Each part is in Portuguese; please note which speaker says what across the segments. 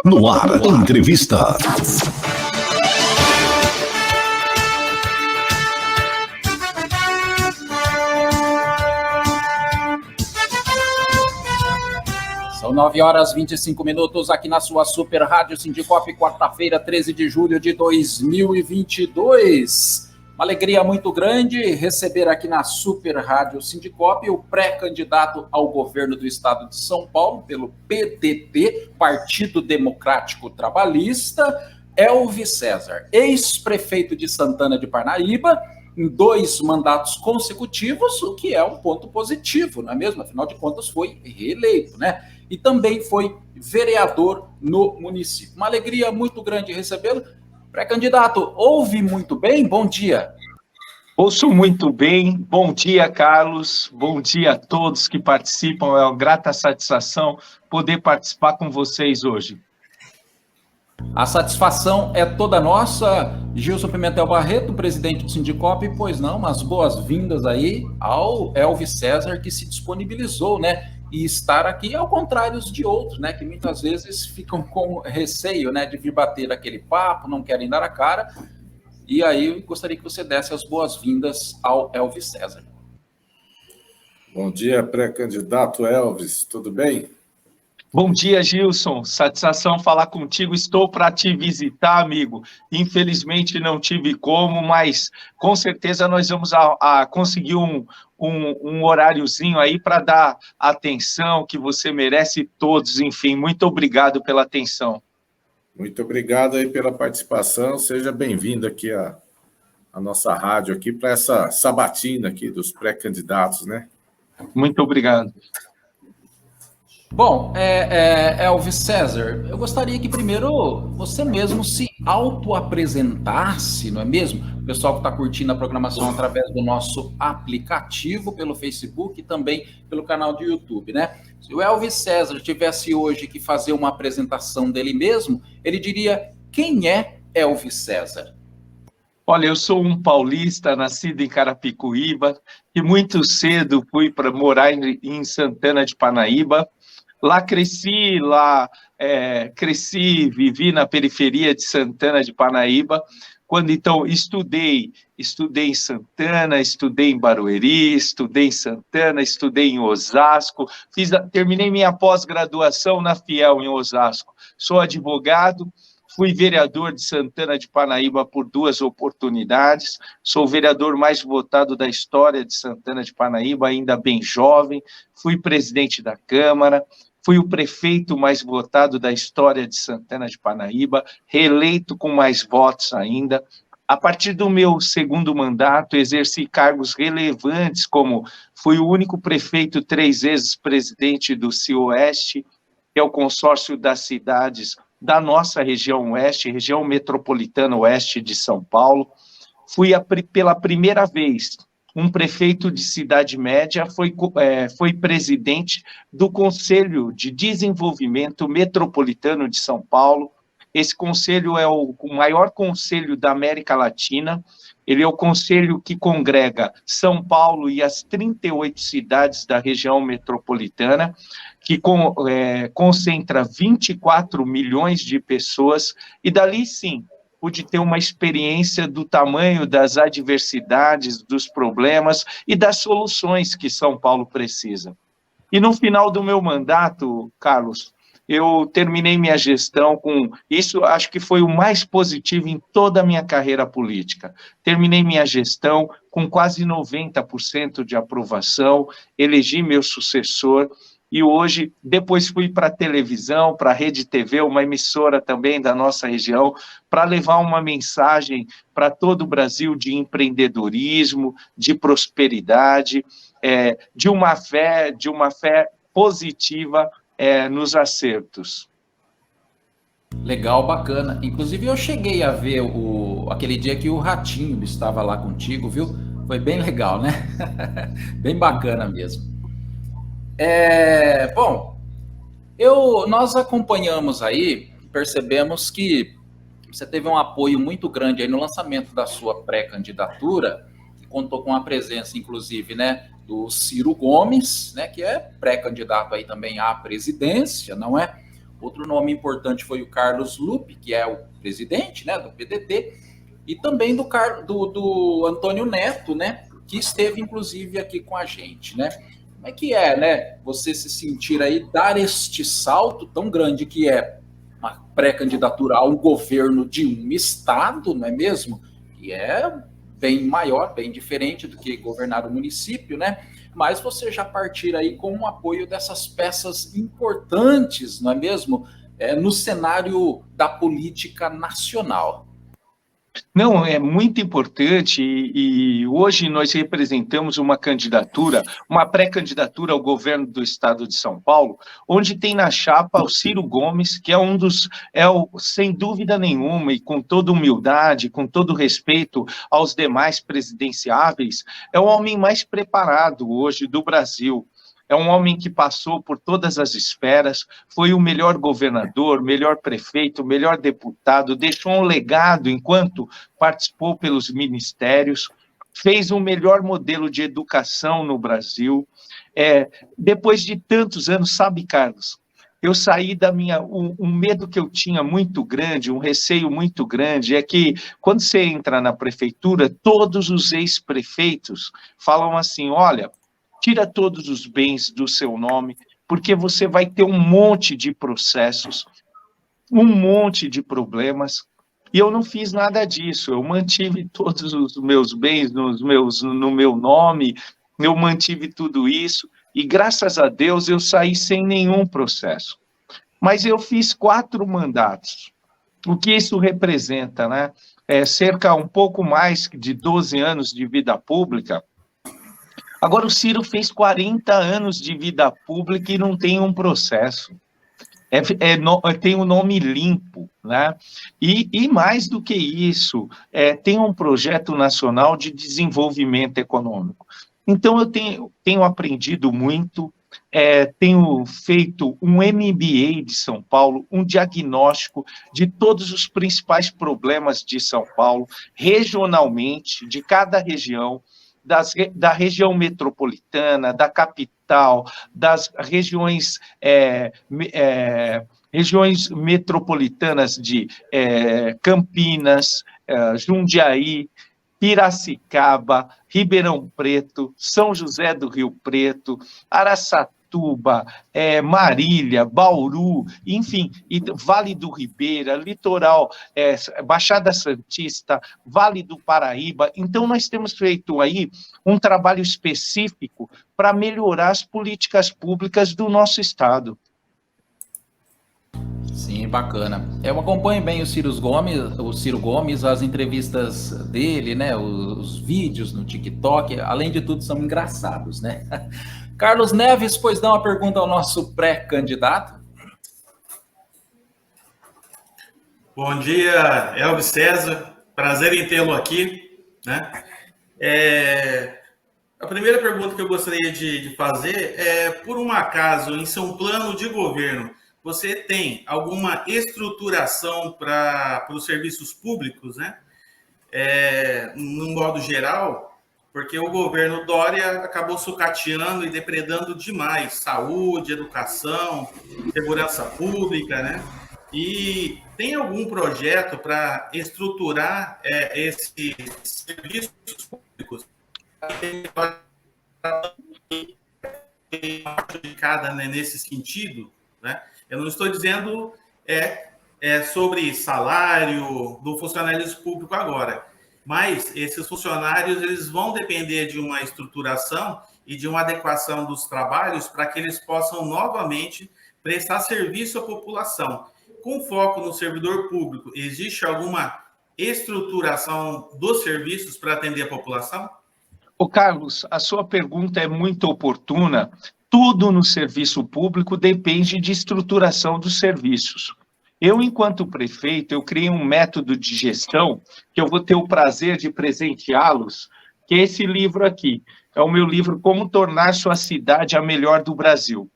Speaker 1: No ar, entrevista.
Speaker 2: São 9h25 aqui na sua Super Rádio Sindicop, quarta-feira, 13 de julho de 2022. Uma alegria muito grande receber aqui na Super Rádio Sindicop o pré-candidato ao governo do estado de São Paulo pelo PDT, Partido Democrático Trabalhista, Elvis César, ex-prefeito de Santana de Parnaíba, em 2 mandatos consecutivos, o que é um ponto positivo, não é mesmo? Afinal de contas, foi reeleito, né? E também foi vereador no município. Uma alegria muito grande recebê-lo. Pré-candidato, ouve muito bem? Bom dia.
Speaker 3: Ouço muito bem. Bom dia, Carlos. Bom dia a todos que participam. É uma grata satisfação poder participar com vocês hoje.
Speaker 2: A satisfação é toda nossa. Gilson Pimentel Barreto, presidente do Sindicop, pois não, umas boas-vindas aí ao Elvis César, que se disponibilizou, né? E estar aqui, ao contrário de outros, né? Que muitas vezes ficam com receio, né? De vir bater aquele papo, não querem dar a cara. E aí eu gostaria que você desse as boas-vindas ao Elvis César.
Speaker 4: Bom dia, pré-candidato Elvis, tudo bem?
Speaker 3: Bom dia, Gilson. Satisfação falar contigo. Estou para te visitar, amigo. Infelizmente não tive como, mas com certeza nós vamos conseguir um horáriozinho aí para dar a atenção que você merece todos. Enfim, muito obrigado pela atenção.
Speaker 4: Muito obrigado aí pela participação. Seja bem-vindo aqui à nossa rádio aqui para essa sabatina aqui dos pré-candidatos, né?
Speaker 3: Muito obrigado.
Speaker 2: Bom, Elvis César, eu gostaria que primeiro você mesmo se auto-apresentasse, não é mesmo? O pessoal que está curtindo a programação através do nosso aplicativo, pelo Facebook e também pelo canal do YouTube, né? Se o Elvis César tivesse hoje que fazer uma apresentação dele mesmo, ele diria: quem é Elvis César?
Speaker 3: Olha, eu sou um paulista, nascido em Carapicuíba, e muito cedo fui para morar em Santana de Parnaíba. Lá cresci, vivi na periferia de Santana de Parnaíba, quando então estudei em Santana, estudei em Barueri, estudei em Santana, estudei em Osasco, terminei minha pós-graduação na Fiel em Osasco. Sou advogado, fui vereador de Santana de Parnaíba por 2 oportunidades, sou o vereador mais votado da história de Santana de Parnaíba, ainda bem jovem, fui presidente da Câmara, fui o prefeito mais votado da história de Santana de Parnaíba, reeleito com mais votos ainda. A partir do meu 2º mandato, exerci cargos relevantes, como fui o único prefeito 3 vezes presidente do CIOeste, que é o consórcio das cidades da nossa região oeste, região metropolitana oeste de São Paulo. Fui pela primeira vez um prefeito de cidade média, foi presidente do Conselho de Desenvolvimento Metropolitano de São Paulo. Esse conselho é o maior conselho da América Latina. Ele é o conselho que congrega São Paulo e as 38 cidades da região metropolitana, que concentra 24 milhões de pessoas, e dali sim, pude ter uma experiência do tamanho das adversidades, dos problemas e das soluções que São Paulo precisa. E no final do meu mandato, Carlos, eu terminei minha gestão com isso, acho que foi o mais positivo em toda a minha carreira política. Terminei minha gestão com quase 90% de aprovação, elegi meu sucessor, e hoje, depois fui para a televisão, para a Rede TV, uma emissora também da nossa região, para levar uma mensagem para todo o Brasil de empreendedorismo, de prosperidade, de uma fé positiva nos acertos.
Speaker 2: Legal, bacana. Inclusive eu cheguei a ver aquele dia que o Ratinho estava lá contigo, viu? Foi bem legal, né? Bem bacana mesmo. Bom, nós acompanhamos aí, percebemos que você teve um apoio muito grande aí no lançamento da sua pré-candidatura, que contou com a presença, inclusive, né, do Ciro Gomes, né, que é pré-candidato aí também à presidência, não é? Outro nome importante foi o Carlos Lupe, que é o presidente, né, do PDT, e também do Antônio Neto, né, que esteve inclusive aqui com a gente, né? Como é que é, né, você se sentir aí, dar este salto tão grande que é uma pré-candidatura ao governo de um estado, não é mesmo? Que é bem maior, bem diferente do que governar o município, né? Mas você já partir aí com o apoio dessas peças importantes, não é mesmo? No cenário da política nacional.
Speaker 3: Não, é muito importante e hoje nós representamos uma candidatura, uma pré-candidatura ao governo do estado de São Paulo, onde tem na chapa o Ciro Gomes, que é sem dúvida nenhuma e com toda humildade, com todo respeito aos demais presidenciáveis, é o homem mais preparado hoje do Brasil. É um homem que passou por todas as esferas, foi o melhor governador, melhor prefeito, melhor deputado, deixou um legado enquanto participou pelos ministérios, fez o melhor modelo de educação no Brasil. Depois de tantos anos, sabe, Carlos, eu saí um medo que eu tinha muito grande, um receio muito grande, é que quando você entra na prefeitura, todos os ex-prefeitos falam assim, olha, tira todos os bens do seu nome, porque você vai ter um monte de processos, um monte de problemas, e eu não fiz nada disso, eu mantive todos os meus bens no meu nome, eu mantive tudo isso, e graças a Deus eu saí sem nenhum processo. Mas eu fiz 4 mandatos. O que isso representa, né? Cerca um pouco mais de 12 anos de vida pública. Agora, o Ciro fez 40 anos de vida pública e não tem um processo. Tem um nome limpo, né? E mais do que isso, tem um projeto nacional de desenvolvimento econômico. Então, eu tenho aprendido muito, tenho feito um MBA de São Paulo, um diagnóstico de todos os principais problemas de São Paulo, regionalmente, de cada região, da região metropolitana, da capital, das regiões metropolitanas de Campinas, Jundiaí, Piracicaba, Ribeirão Preto, São José do Rio Preto, Araçatuba, Marília, Bauru, enfim, Vale do Ribeira, Litoral, Baixada Santista, Vale do Paraíba. Então, nós temos feito aí um trabalho específico para melhorar as políticas públicas do nosso estado.
Speaker 2: Sim, bacana. Eu acompanho bem o Ciro Gomes, as entrevistas dele, né, os vídeos no TikTok, além de tudo, são engraçados, né? Carlos Neves, pois dá uma pergunta ao nosso pré-candidato.
Speaker 5: Bom dia, Elvis César. Prazer em tê-lo aqui, né? A primeira pergunta que eu gostaria de fazer é, por um acaso, em seu plano de governo, você tem alguma estruturação para os serviços públicos, né? No modo geral, porque o governo Dória acabou sucateando e depredando demais saúde, educação, segurança pública, né? E tem algum projeto para estruturar esses serviços públicos prejudicada, né, nesse sentido, né? Eu não estou dizendo sobre salário do funcionário público agora, mas esses funcionários eles vão depender de uma estruturação e de uma adequação dos trabalhos para que eles possam novamente prestar serviço à população. Com foco no servidor público, existe alguma estruturação dos serviços para atender a população?
Speaker 3: Ô Carlos, a sua pergunta é muito oportuna. Tudo no serviço público depende de estruturação dos serviços. Eu, enquanto prefeito, eu criei um método de gestão que eu vou ter o prazer de presenteá-los, que é esse livro aqui. É o meu livro Como Tornar Sua Cidade a Melhor do Brasil.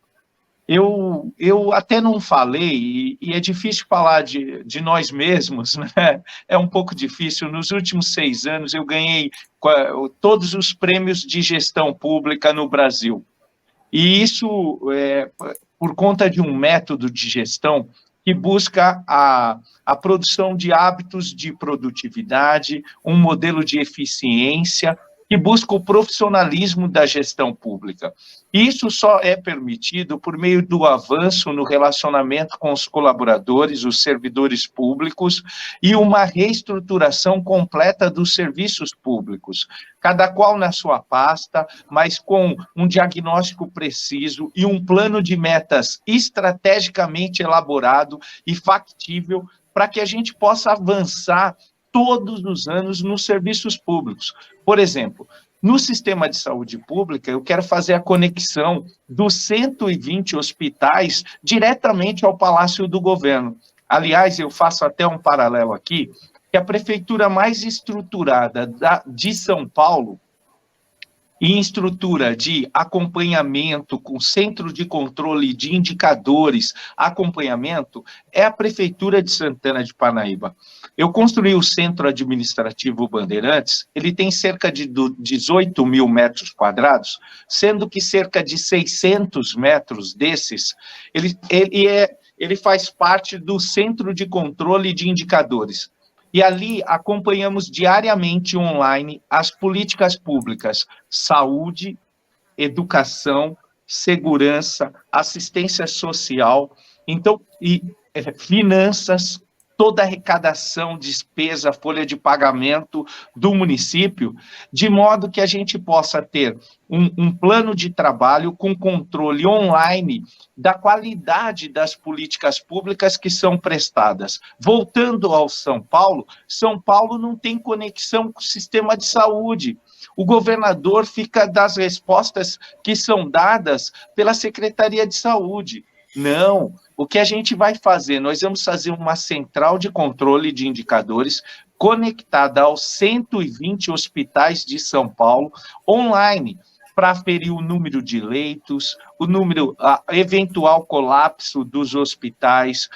Speaker 3: Eu até não falei, e é difícil falar de nós mesmos, né? É um pouco difícil. Nos últimos 6 anos, eu ganhei todos os prêmios de gestão pública no Brasil. E isso, por conta de um método de gestão que busca a produção de hábitos de produtividade, um modelo de eficiência, que busca o profissionalismo da gestão pública. Isso só é permitido por meio do avanço no relacionamento com os colaboradores, os servidores públicos, e uma reestruturação completa dos serviços públicos, cada qual na sua pasta, mas com um diagnóstico preciso e um plano de metas estrategicamente elaborado e factível para que a gente possa avançar todos os anos nos serviços públicos. Por exemplo, no sistema de saúde pública, eu quero fazer a conexão dos 120 hospitais diretamente ao Palácio do Governo. Aliás, eu faço até um paralelo aqui, que a prefeitura mais estruturada de São Paulo, em estrutura de acompanhamento, com centro de controle de indicadores, acompanhamento, é a Prefeitura de Santana de Parnaíba. Eu construí o Centro Administrativo Bandeirantes, ele tem cerca de 18 mil metros quadrados, sendo que cerca de 600 metros desses, ele faz parte do Centro de Controle de Indicadores. E ali acompanhamos diariamente online as políticas públicas, saúde, educação, segurança, assistência social, então, finanças, toda a arrecadação, despesa, folha de pagamento do município, de modo que a gente possa ter um plano de trabalho com controle online da qualidade das políticas públicas que são prestadas. Voltando ao São Paulo não tem conexão com o sistema de saúde. O governador fica das respostas que são dadas pela Secretaria de Saúde. Não, o que a gente vai fazer? Nós vamos fazer uma central de controle de indicadores conectada aos 120 hospitais de São Paulo, online, para aferir o número de leitos, eventual colapso dos hospitais,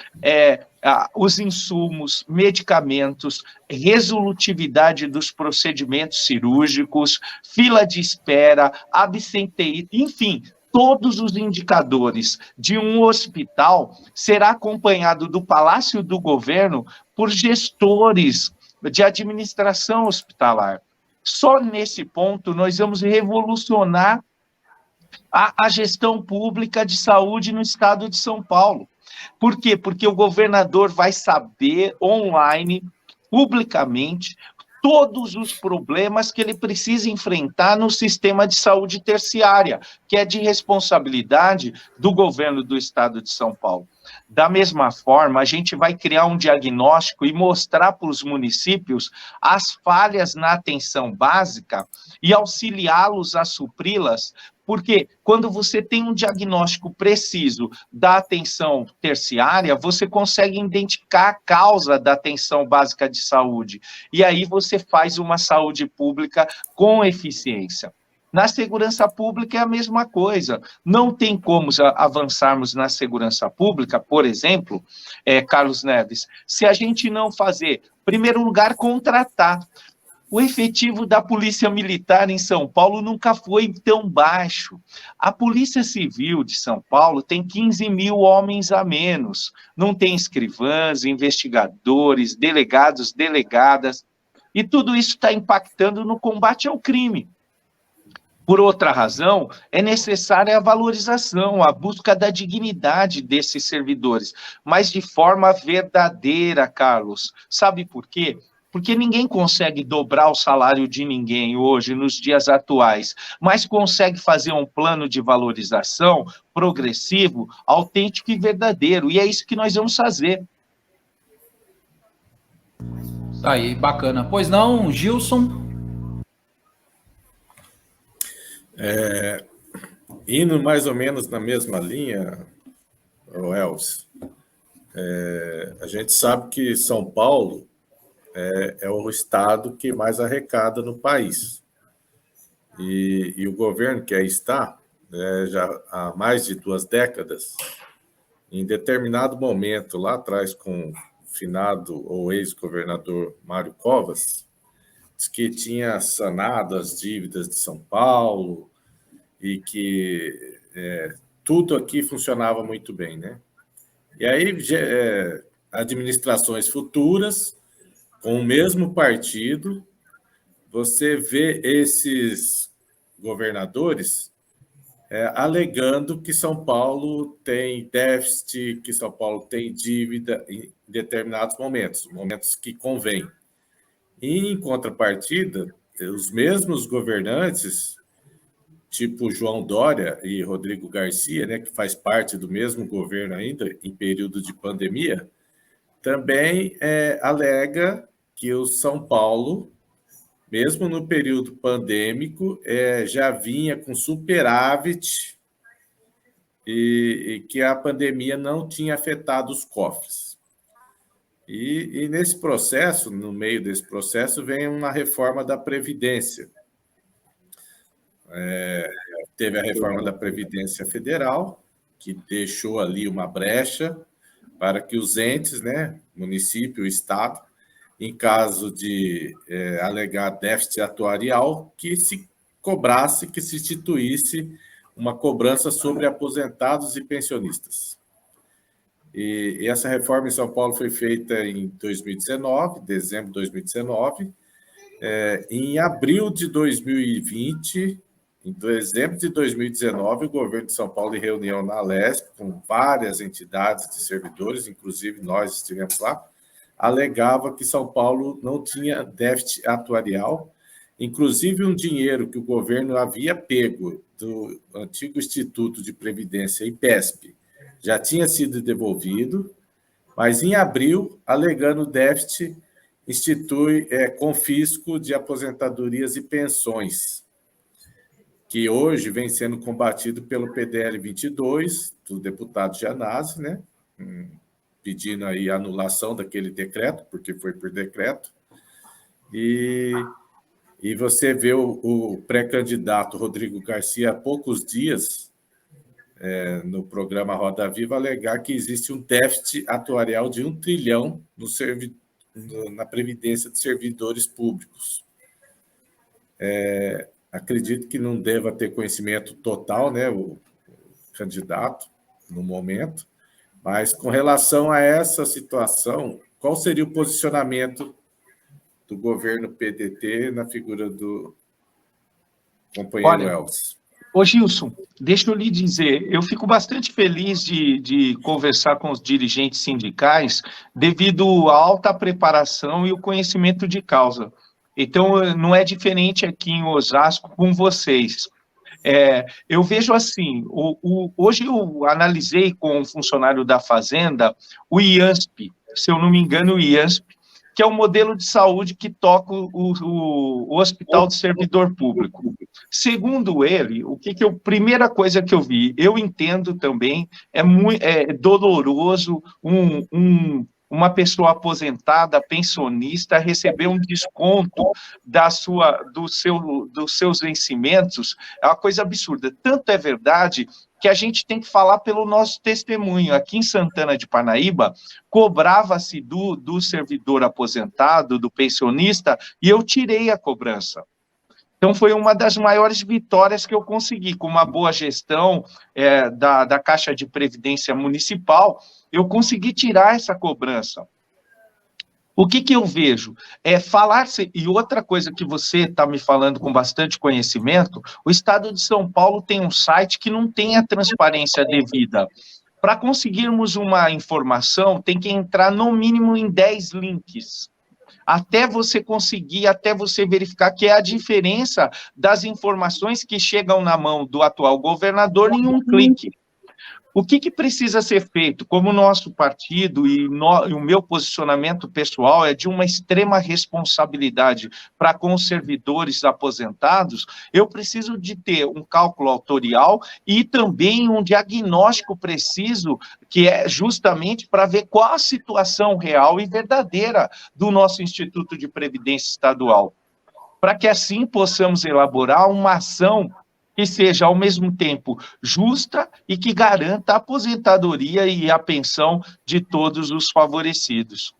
Speaker 3: os insumos, medicamentos, resolutividade dos procedimentos cirúrgicos, fila de espera, absenteísmo, enfim, todos os indicadores de um hospital será acompanhado do Palácio do Governo por gestores de administração hospitalar. Só nesse ponto nós vamos revolucionar a gestão pública de saúde no estado de São Paulo. Por quê? Porque o governador vai saber online, publicamente, todos os problemas que ele precisa enfrentar no sistema de saúde terciária, que é de responsabilidade do governo do estado de São Paulo. Da mesma forma, a gente vai criar um diagnóstico e mostrar para os municípios as falhas na atenção básica e auxiliá-los a supri-las, porque quando você tem um diagnóstico preciso da atenção terciária, você consegue identificar a causa da atenção básica de saúde, e aí você faz uma saúde pública com eficiência. Na segurança pública é a mesma coisa. Não tem como avançarmos na segurança pública, por exemplo, Carlos Neves, se a gente não fazer, em primeiro lugar, contratar. O efetivo da Polícia Militar em São Paulo nunca foi tão baixo. A Polícia Civil de São Paulo tem 15 mil homens a menos. Não tem escrivãs, investigadores, delegados, delegadas. E tudo isso está impactando no combate ao crime. Por outra razão, é necessária a valorização, a busca da dignidade desses servidores, mas de forma verdadeira, Carlos. Sabe por quê? Porque ninguém consegue dobrar o salário de ninguém hoje, nos dias atuais, mas consegue fazer um plano de valorização progressivo, autêntico e verdadeiro, e é isso que nós vamos fazer.
Speaker 2: Aí, bacana. Pois não, Gilson?
Speaker 4: Indo mais ou menos na mesma linha, Elcio, a gente sabe que São Paulo é o estado que mais arrecada no país. E o governo que aí está, já há mais de 2 décadas, em determinado momento, lá atrás, com o finado ou ex-governador Mário Covas, disse que tinha sanado as dívidas de São Paulo e que tudo aqui funcionava muito bem, né? E aí, administrações futuras, com o mesmo partido, você vê esses governadores alegando que São Paulo tem déficit, que São Paulo tem dívida em determinados momentos que convém. E, em contrapartida, os mesmos governantes, tipo João Dória e Rodrigo Garcia, né, que faz parte do mesmo governo ainda em período de pandemia, também alega que o São Paulo, mesmo no período pandêmico, já vinha com superávit e que a pandemia não tinha afetado os cofres. E nesse processo, no meio desse processo, vem uma reforma da Previdência. Teve a reforma da Previdência Federal, que deixou ali uma brecha para que os entes, né, município, estado, em caso de alegar déficit atuarial, que se cobrasse, que se instituísse uma cobrança sobre aposentados e pensionistas. E essa reforma em São Paulo foi feita em 2019, dezembro de 2019. Em abril de 2020, em dezembro de 2019, o governo de São Paulo, em reunião na Alesp, com várias entidades de servidores, inclusive nós estivemos lá, alegava que São Paulo não tinha déficit atuarial, inclusive um dinheiro que o governo havia pego do antigo Instituto de Previdência, IPESP, já tinha sido devolvido, mas em abril, alegando déficit, institui confisco de aposentadorias e pensões, que hoje vem sendo combatido pelo PDL 22, do deputado Gianazzi, né? Pedindo aí a anulação daquele decreto, porque foi por decreto. E você vê o pré-candidato Rodrigo Garcia há poucos dias, no programa Roda Viva, alegar que existe um déficit atuarial de 1 trilhão na Previdência de servidores públicos. Acredito que não deva ter conhecimento total, né, o candidato, no momento, mas com relação a essa situação, qual seria o posicionamento do governo PDT na figura do companheiro Elvis?
Speaker 3: Ô Gilson, deixa eu lhe dizer, eu fico bastante feliz de conversar com os dirigentes sindicais devido à alta preparação e o conhecimento de causa. Então, não é diferente aqui em Osasco com vocês. Eu vejo assim, hoje eu analisei com um funcionário da Fazenda o IANSP, se eu não me engano, o IANSP, que é o modelo de saúde que toca o Hospital de Servidor Público. Segundo ele, primeira coisa que eu vi, eu entendo também, é doloroso uma pessoa aposentada, pensionista, receber um desconto dos seus vencimentos, é uma coisa absurda. Tanto é verdade que a gente tem que falar pelo nosso testemunho. Aqui em Santana de Parnaíba, cobrava-se do servidor aposentado, do pensionista, e eu tirei a cobrança. Então, foi uma das maiores vitórias que eu consegui, com uma boa gestão da Caixa de Previdência Municipal, eu consegui tirar essa cobrança. O que eu vejo? E outra coisa que você está me falando com bastante conhecimento, o Estado de São Paulo tem um site que não tem a transparência devida. Para conseguirmos uma informação, tem que entrar no mínimo em 10 links. Até você verificar que é a diferença das informações que chegam na mão do atual governador em um clique. O que precisa ser feito? Como o nosso partido e o meu posicionamento pessoal é de uma extrema responsabilidade para com os servidores aposentados, eu preciso de ter um cálculo autorial e também um diagnóstico preciso, que é justamente para ver qual a situação real e verdadeira do nosso Instituto de Previdência Estadual, para que assim possamos elaborar uma ação que seja, ao mesmo tempo, justa e que garanta a aposentadoria e a pensão de todos os favorecidos.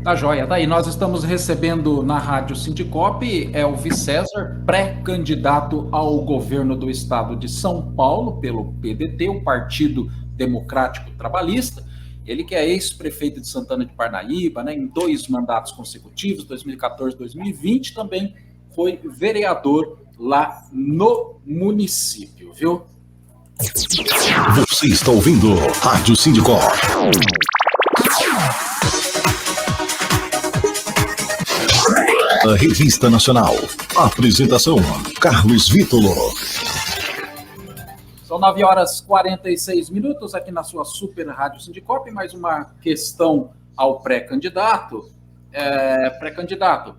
Speaker 2: Tá joia, daí nós estamos recebendo na Rádio Sindicop Elvis César, pré-candidato ao governo do estado de São Paulo pelo PDT, o Partido Democrático Trabalhista. Ele que é ex-prefeito de Santana de Parnaíba, né, em 2 mandatos consecutivos, 2014 e 2020, também foi vereador lá no município, viu?
Speaker 1: Você está ouvindo Rádio Sindicop. A Revista Nacional. Apresentação: Carlos Vítolo.
Speaker 2: São 9h46 aqui na sua Super Rádio Sindicop. Mais uma questão ao pré-candidato. Pré-candidato,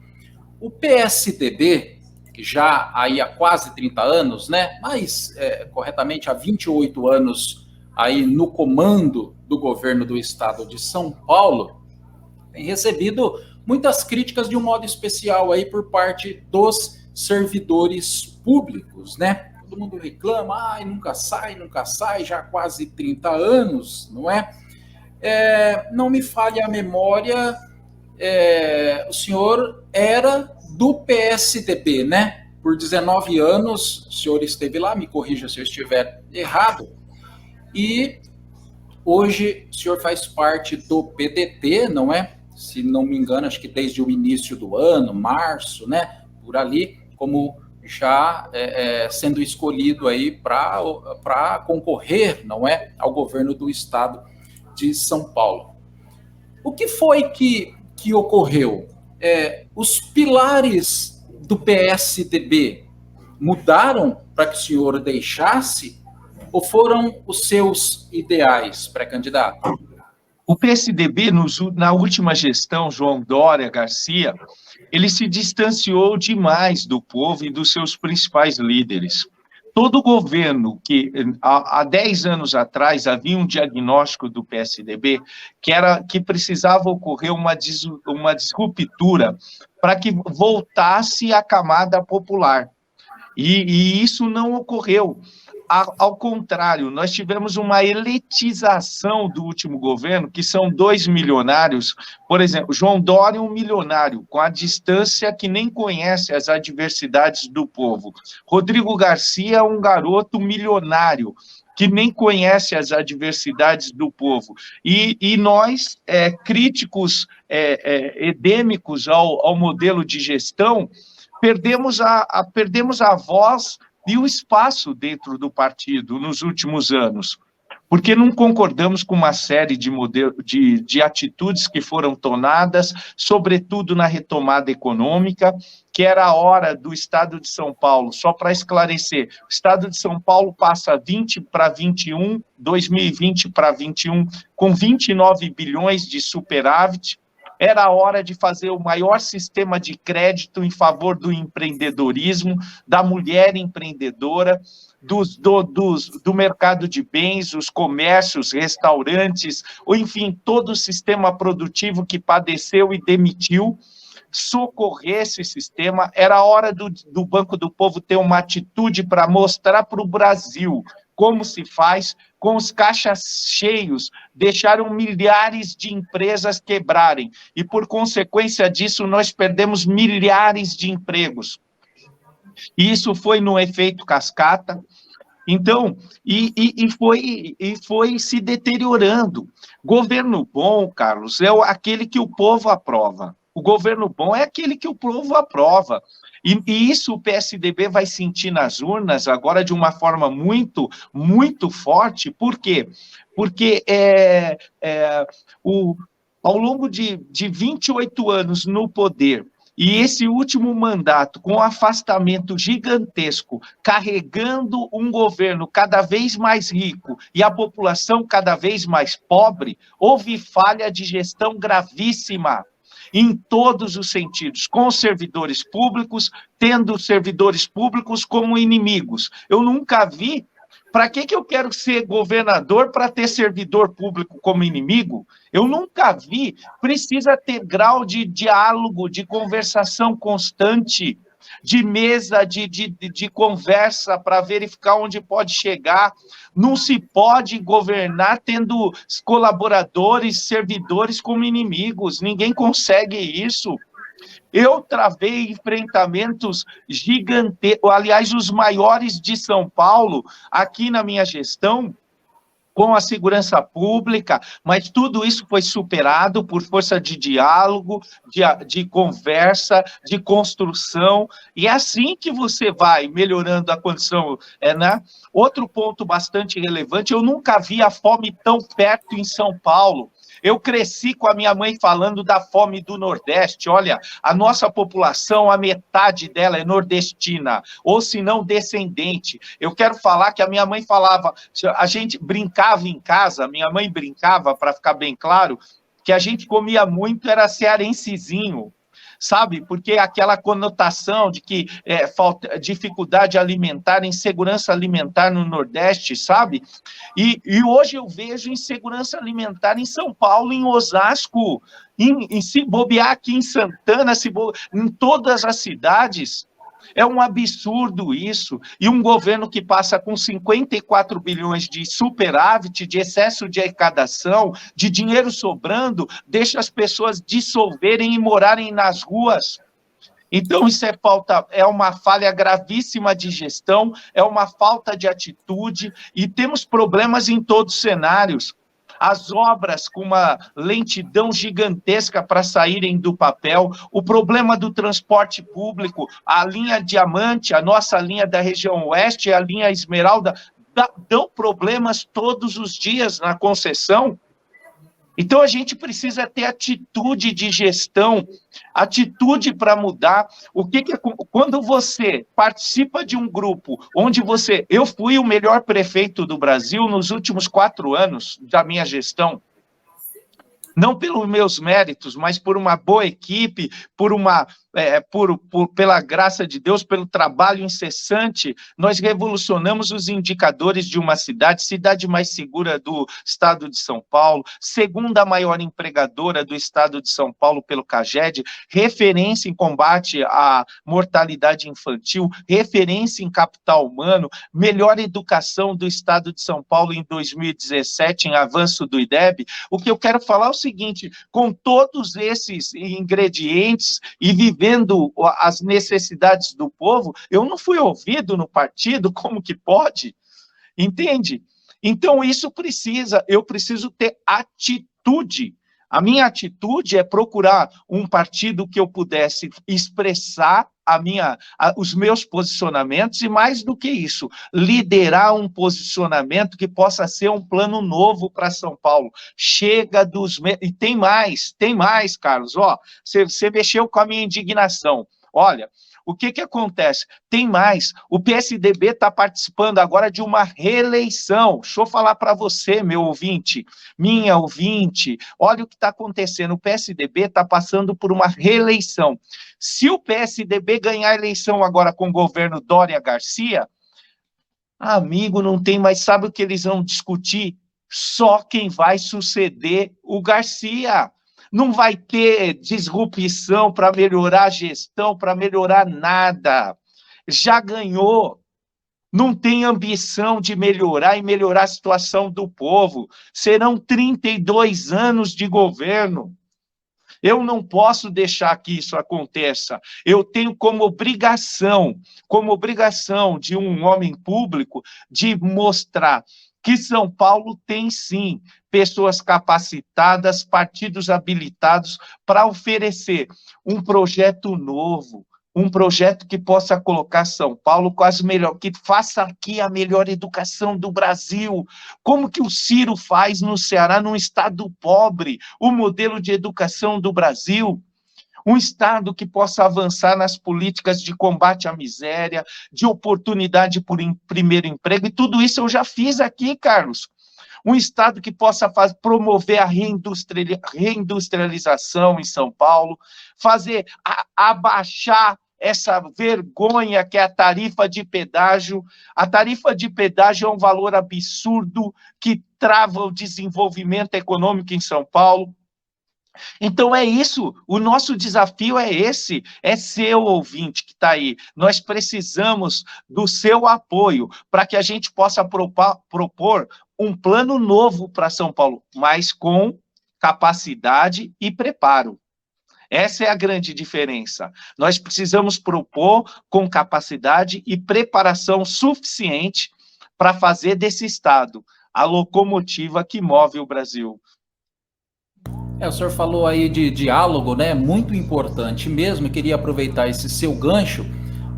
Speaker 2: o PSDB, que já aí há quase 30 anos, né? Mas corretamente há 28 anos aí no comando do governo do estado de São Paulo, tem recebido muitas críticas de um modo especial aí por parte dos servidores públicos, né? Todo mundo reclama, nunca sai, já há quase 30 anos, não é? Não me falhe a memória, o senhor era do PSDB, né? Por 19 anos, o senhor esteve lá, me corrija se eu estiver errado, e hoje o senhor faz parte do PDT, não é? Se não me engano, acho que desde o início do ano, março, né? Por ali, como já sendo escolhido aí para concorrer, não é? Ao governo do estado de São Paulo. O que foi que ocorreu? Os pilares do PSDB mudaram para que o senhor deixasse ou foram os seus ideais, pré-candidato?
Speaker 3: O PSDB, na última gestão, João Dória Garcia, ele se distanciou demais do povo e dos seus principais líderes. Todo governo que, há 10 anos atrás, havia um diagnóstico do PSDB que precisava ocorrer uma disruptura para que voltasse a camada popular. E isso não ocorreu. Ao contrário, nós tivemos uma elitização do último governo, que são 2 milionários. Por exemplo, João Dória, um milionário, com a distância que nem conhece as adversidades do povo. Rodrigo Garcia, um garoto milionário, que nem conhece as adversidades do povo. E nós, críticos edêmicos ao modelo de gestão, perdemos a voz e o espaço dentro do partido nos últimos anos, porque não concordamos com uma série de atitudes que foram tomadas, sobretudo na retomada econômica, que era a hora do Estado de São Paulo. Só para esclarecer, o Estado de São Paulo passa 20 para 21, 2020 para 21, com 29 bilhões de superávit. Era a hora de fazer o maior sistema de crédito em favor do empreendedorismo, da mulher empreendedora, do mercado de bens, os comércios, restaurantes, ou enfim, todo o sistema produtivo que padeceu e demitiu, socorrer esse sistema. Era a hora do Banco do Povo ter uma atitude para mostrar para o Brasil como se faz, com os caixas cheios, deixaram milhares de empresas quebrarem, e por consequência disso nós perdemos milhares de empregos. E isso foi no efeito cascata. Então, foi se deteriorando. Governo bom, Carlos, é aquele que o povo aprova. O governo bom é aquele que o povo aprova. E isso o PSDB vai sentir nas urnas agora de uma forma muito, muito forte. Por quê? Porque ao longo de 28 anos no poder, e esse último mandato, com um afastamento gigantesco, carregando um governo cada vez mais rico e a população cada vez mais pobre, houve falha de gestão gravíssima em todos os sentidos, com os servidores públicos, tendo os servidores públicos como inimigos. Eu nunca vi. Para que eu quero ser governador para ter servidor público como inimigo? Eu nunca vi. Precisa ter grau de diálogo, de conversação constante, de mesa de conversa para verificar onde pode chegar. Não se pode governar tendo colaboradores, servidores como inimigos. Ninguém consegue isso. Eu travei enfrentamentos gigantescos, aliás, os maiores de São Paulo, aqui na minha gestão, com a segurança pública, mas tudo isso foi superado por força de diálogo, de conversa, de construção, e é assim que você vai melhorando a condição, né? Outro ponto bastante relevante, eu nunca vi a fome tão perto em São Paulo. Eu cresci com a minha mãe falando da fome do Nordeste. Olha, a nossa população, a metade dela é nordestina, ou se não descendente. Eu quero falar que a minha mãe falava, a gente brincava em casa, minha mãe brincava, para ficar bem claro, que a gente comia muito, era cearensezinho, sabe? Porque aquela conotação de que falta dificuldade alimentar, insegurança alimentar no Nordeste, sabe? E hoje eu vejo insegurança alimentar em São Paulo, em Osasco, se bobear aqui em Santana, em todas as cidades. É um absurdo isso. E um governo que passa com 54 bilhões de superávit, de excesso de arrecadação, de dinheiro sobrando, deixa as pessoas dissolverem e morarem nas ruas. Então, isso é uma falha gravíssima de gestão, é uma falta de atitude, e temos problemas em todos os cenários. As obras com uma lentidão gigantesca para saírem do papel, o problema do transporte público, a linha Diamante, a nossa linha da região oeste, a linha Esmeralda, dão problemas todos os dias na concessão. Então, a gente precisa ter atitude de gestão, atitude para mudar. Quando você participa de um grupo onde eu fui o melhor prefeito do Brasil nos últimos 4 anos da minha gestão, não pelos meus méritos, mas por uma boa equipe, pela graça de Deus, pelo trabalho incessante, nós revolucionamos os indicadores de uma cidade mais segura do estado de São Paulo, segunda maior empregadora do estado de São Paulo pelo CAGED, referência em combate à mortalidade infantil, referência em capital humano, melhor educação do estado de São Paulo em 2017, em avanço do IDEB. O que eu quero falar é o seguinte, com todos esses ingredientes e vivendo as necessidades do povo, eu não fui ouvido no partido, como que pode? Entende? Então, eu preciso ter atitude. A minha atitude é procurar um partido que eu pudesse expressar os meus posicionamentos e, mais do que isso, liderar um posicionamento que possa ser um plano novo para São Paulo. Chega dos... E tem mais, Carlos. Ó, você mexeu com a minha indignação. Olha, o que acontece? Tem mais. O PSDB está participando agora de uma reeleição. Deixa eu falar para você, meu ouvinte, minha ouvinte. Olha o que está acontecendo. O PSDB está passando por uma reeleição. Se o PSDB ganhar a eleição agora com o governo Dória Garcia, amigo, não tem mais. Sabe o que eles vão discutir? Só quem vai suceder o Garcia. Não vai ter disrupção para melhorar a gestão, para melhorar nada. Já ganhou. Não tem ambição de melhorar a situação do povo. Serão 32 anos de governo. Eu não posso deixar que isso aconteça. Eu tenho como obrigação de um homem público, de mostrar que São Paulo tem, sim, pessoas capacitadas, partidos habilitados para oferecer um projeto novo, um projeto que possa colocar São Paulo com que faça aqui a melhor educação do Brasil. Como que o Ciro faz no Ceará, num estado pobre, o modelo de educação do Brasil? Um estado que possa avançar nas políticas de combate à miséria, de oportunidade por primeiro emprego, e tudo isso eu já fiz aqui, Carlos. Um estado que possa promover a reindustrialização em São Paulo, abaixar essa vergonha que é a tarifa de pedágio. A tarifa de pedágio é um valor absurdo que trava o desenvolvimento econômico em São Paulo. Então é isso, o nosso desafio é esse, é seu ouvinte que está aí. Nós precisamos do seu apoio para que a gente possa propor um plano novo para São Paulo, mas com capacidade e preparo. Essa é a grande diferença. Nós precisamos propor com capacidade e preparação suficiente para fazer desse Estado a locomotiva que move o Brasil.
Speaker 2: O senhor falou aí de diálogo, né? Muito importante mesmo. Eu queria aproveitar esse seu gancho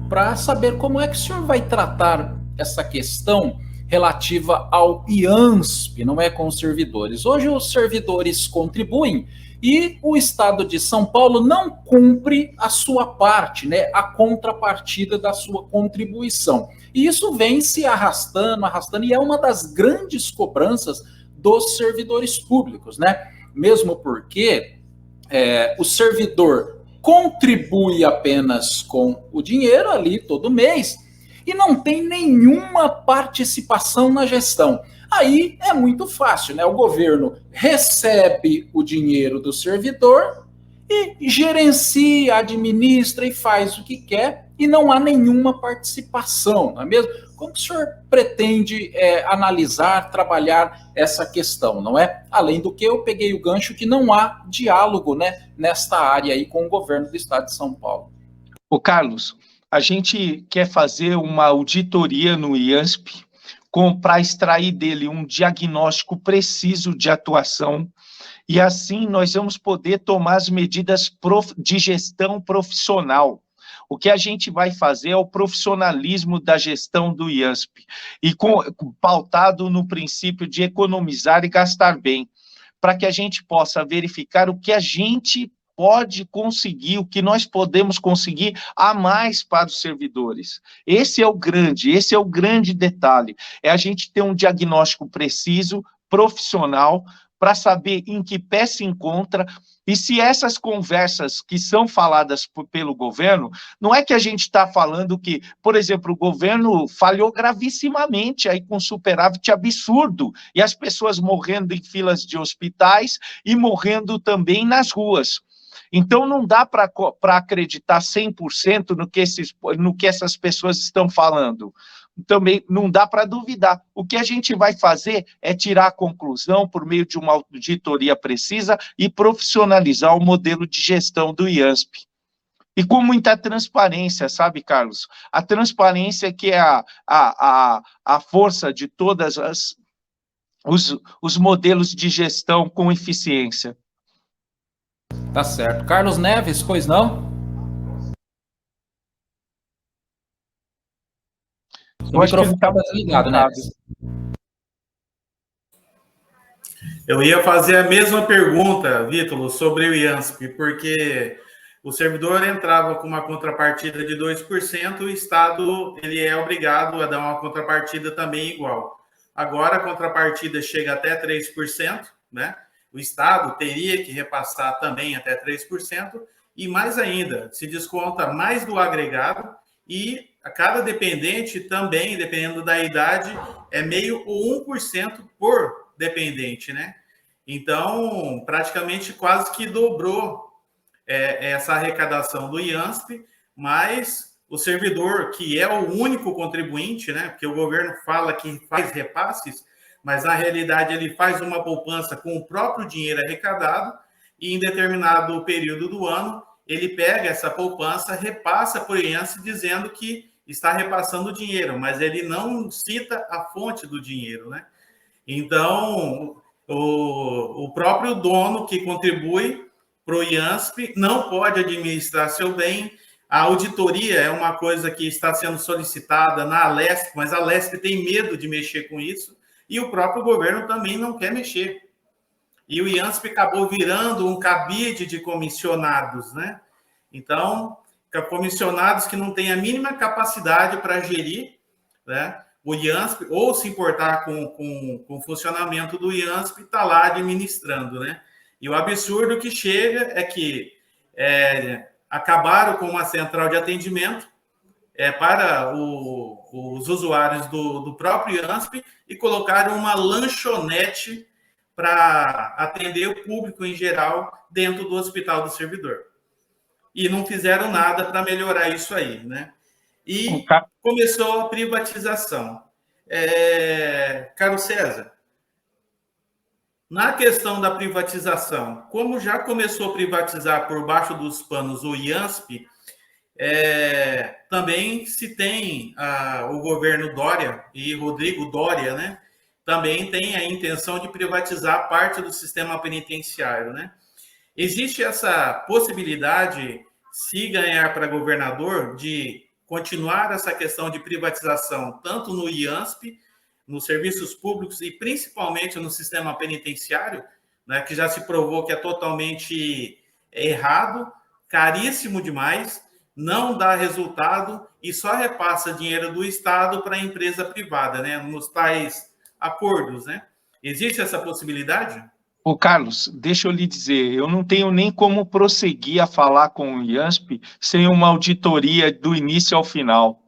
Speaker 2: para saber como é que o senhor vai tratar essa questão relativa ao IANSP, não é, com os servidores. Hoje os servidores contribuem e o Estado de São Paulo não cumpre a sua parte, né? A contrapartida da sua contribuição. E isso vem se arrastando, e é uma das grandes cobranças dos servidores públicos, né? Mesmo porque o servidor contribui apenas com o dinheiro ali todo mês e não tem nenhuma participação na gestão. Aí é muito fácil, né? O governo recebe o dinheiro do servidor e gerencia, administra e faz o que quer e não há nenhuma participação, não é mesmo? Como que o senhor pretende analisar, trabalhar essa questão, não é? Além do que eu peguei o gancho que não há diálogo, né, nesta área aí com o governo do Estado de São Paulo.
Speaker 3: Ô Carlos, a gente quer fazer uma auditoria no IANSP para extrair dele um diagnóstico preciso de atuação e assim nós vamos poder tomar as medidas de gestão profissional. O que a gente vai fazer é o profissionalismo da gestão do IANSP, e pautado no princípio de economizar e gastar bem, para que a gente possa verificar o que a gente pode conseguir, o que nós podemos conseguir a mais para os servidores. Esse é o grande detalhe, é a gente ter um diagnóstico preciso, profissional, para saber em que pé se encontra, e se essas conversas que são faladas pelo governo, não é que a gente está falando que, por exemplo, o governo falhou gravissimamente aí com superávit absurdo, e as pessoas morrendo em filas de hospitais e morrendo também nas ruas. Então, não dá para acreditar 100% no que essas pessoas estão falando. Também não dá para duvidar. O que a gente vai fazer é tirar a conclusão por meio de uma auditoria precisa e profissionalizar o modelo de gestão do IANSP. E com muita transparência, sabe, Carlos? A transparência que é a força de todas os modelos de gestão com eficiência.
Speaker 2: Tá certo. Carlos Neves, pois não? O microfone estava desligado, né?
Speaker 5: Eu ia fazer a mesma pergunta, Vítor, sobre o IANSP, porque o servidor entrava com uma contrapartida de 2%, o Estado ele é obrigado a dar uma contrapartida também igual. Agora a contrapartida chega até 3%, né? O Estado teria que repassar também até 3%, e mais ainda, se desconta mais do agregado, e a cada dependente também, dependendo da idade, é meio ou 1% por dependente, né? Então, praticamente quase que dobrou essa arrecadação do IANSP, mas o servidor, que é o único contribuinte, né? Porque o governo fala que faz repasses, mas na realidade ele faz uma poupança com o próprio dinheiro arrecadado e em determinado período do ano ele pega essa poupança, repassa para o IANSP dizendo que está repassando o dinheiro, mas ele não cita a fonte do dinheiro, né? Então, o próprio dono que contribui para o IANSP não pode administrar seu bem. A auditoria é uma coisa que está sendo solicitada na Alesp, mas a Alesp tem medo de mexer com isso, e o próprio governo também não quer mexer. E o IANSP acabou virando um cabide de comissionados, né? Então, comissionados que não têm a mínima capacidade para gerir, né, o IANSP, ou se importar com o funcionamento do IANSP, está lá administrando, né? E o absurdo que chega é que acabaram com uma central de atendimento para os usuários do próprio IANSP e colocaram uma lanchonete para atender o público em geral dentro do Hospital do Servidor. E não fizeram nada para melhorar isso aí, né? E começou a privatização. Carlos César, na questão da privatização, como já começou a privatizar por baixo dos panos o IANSP, também se tem o governo Dória e Rodrigo Dória, né? Também tem a intenção de privatizar parte do sistema penitenciário, né? Existe essa possibilidade, se ganhar para governador, de continuar essa questão de privatização, tanto no IANSP, nos serviços públicos e principalmente no sistema penitenciário, né, que já se provou que é totalmente errado, caríssimo demais, não dá resultado e só repassa dinheiro do Estado para a empresa privada, né, nos tais acordos, né? Existe essa possibilidade?
Speaker 3: Ô, Carlos, deixa eu lhe dizer, eu não tenho nem como prosseguir a falar com o IANSP sem uma auditoria do início ao final.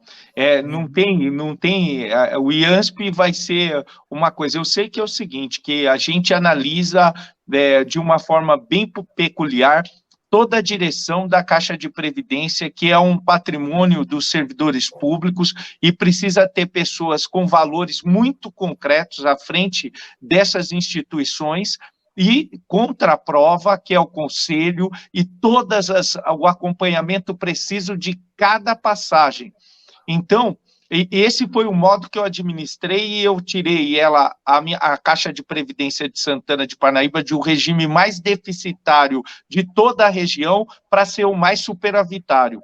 Speaker 3: Não tem, o IANSP vai ser uma coisa, eu sei que é o seguinte, que a gente analisa de uma forma bem peculiar toda a direção da Caixa de Previdência, que é um patrimônio dos servidores públicos e precisa ter pessoas com valores muito concretos à frente dessas instituições e contraprova, que é o conselho, e o acompanhamento preciso de cada passagem. Então, esse foi o modo que eu administrei e eu tirei a Caixa de Previdência de Santana de Parnaíba de um regime mais deficitário de toda a região para ser o mais superavitário.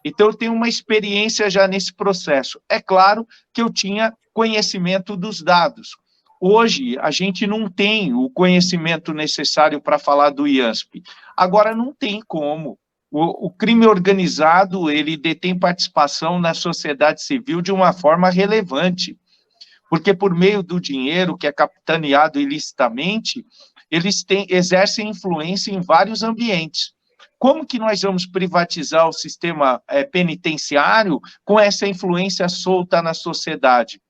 Speaker 3: Então, eu tenho uma experiência já nesse processo. É claro que eu tinha conhecimento dos dados. Hoje, a gente não tem o conhecimento necessário para falar do IANSP. Agora, não tem como. O crime organizado, ele detém participação na sociedade civil de uma forma relevante, porque por meio do dinheiro que é capitaneado ilicitamente, eles exercem influência em vários ambientes. Como que nós vamos privatizar o sistema penitenciário com essa influência solta na sociedade?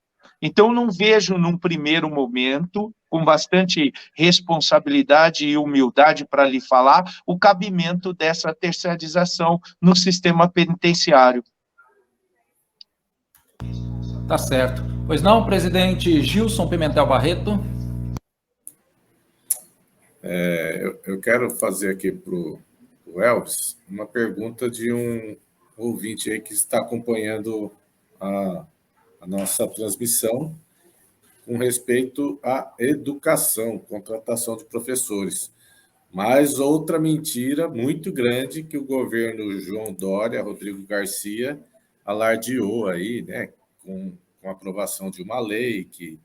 Speaker 3: Então, não vejo, num primeiro momento, com bastante responsabilidade e humildade para lhe falar, o cabimento dessa terceirização no sistema penitenciário.
Speaker 2: Tá certo. Pois não, presidente Gilson Pimentel Barreto?
Speaker 4: Eu quero fazer aqui para o Elvis uma pergunta de um ouvinte aí que está acompanhando a nossa transmissão com respeito à educação, contratação de professores. Mas outra mentira muito grande que o governo João Dória, Rodrigo Garcia, alardeou aí, né, com a aprovação de uma lei que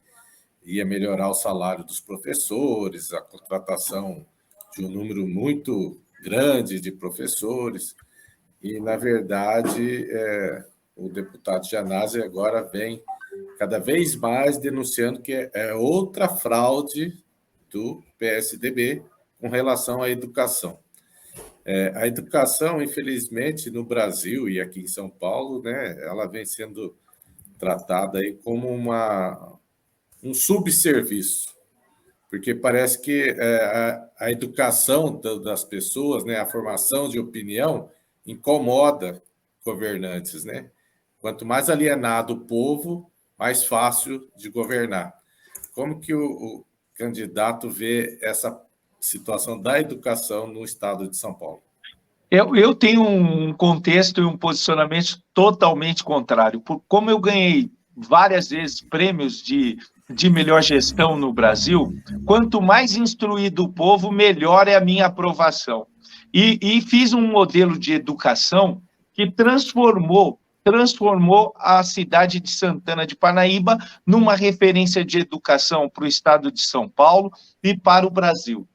Speaker 4: ia melhorar o salário dos professores, a contratação de um número muito grande de professores. E, na verdade, o deputado Gianazzi agora vem cada vez mais denunciando que é outra fraude do PSDB com relação à educação. A educação, infelizmente, no Brasil e aqui em São Paulo, né, ela vem sendo tratada aí como um subserviço, porque parece que a educação das pessoas, né, a formação de opinião, incomoda governantes, né? Quanto mais alienado o povo, mais fácil de governar. Como que o candidato vê essa situação da educação no estado de São Paulo?
Speaker 3: Eu tenho um contexto e um posicionamento totalmente contrário. Como eu ganhei várias vezes prêmios de melhor gestão no Brasil, quanto mais instruído o povo, melhor é a minha aprovação. E fiz um modelo de educação que transformou a cidade de Santana de Parnaíba numa referência de educação para o estado de São Paulo e para o Brasil.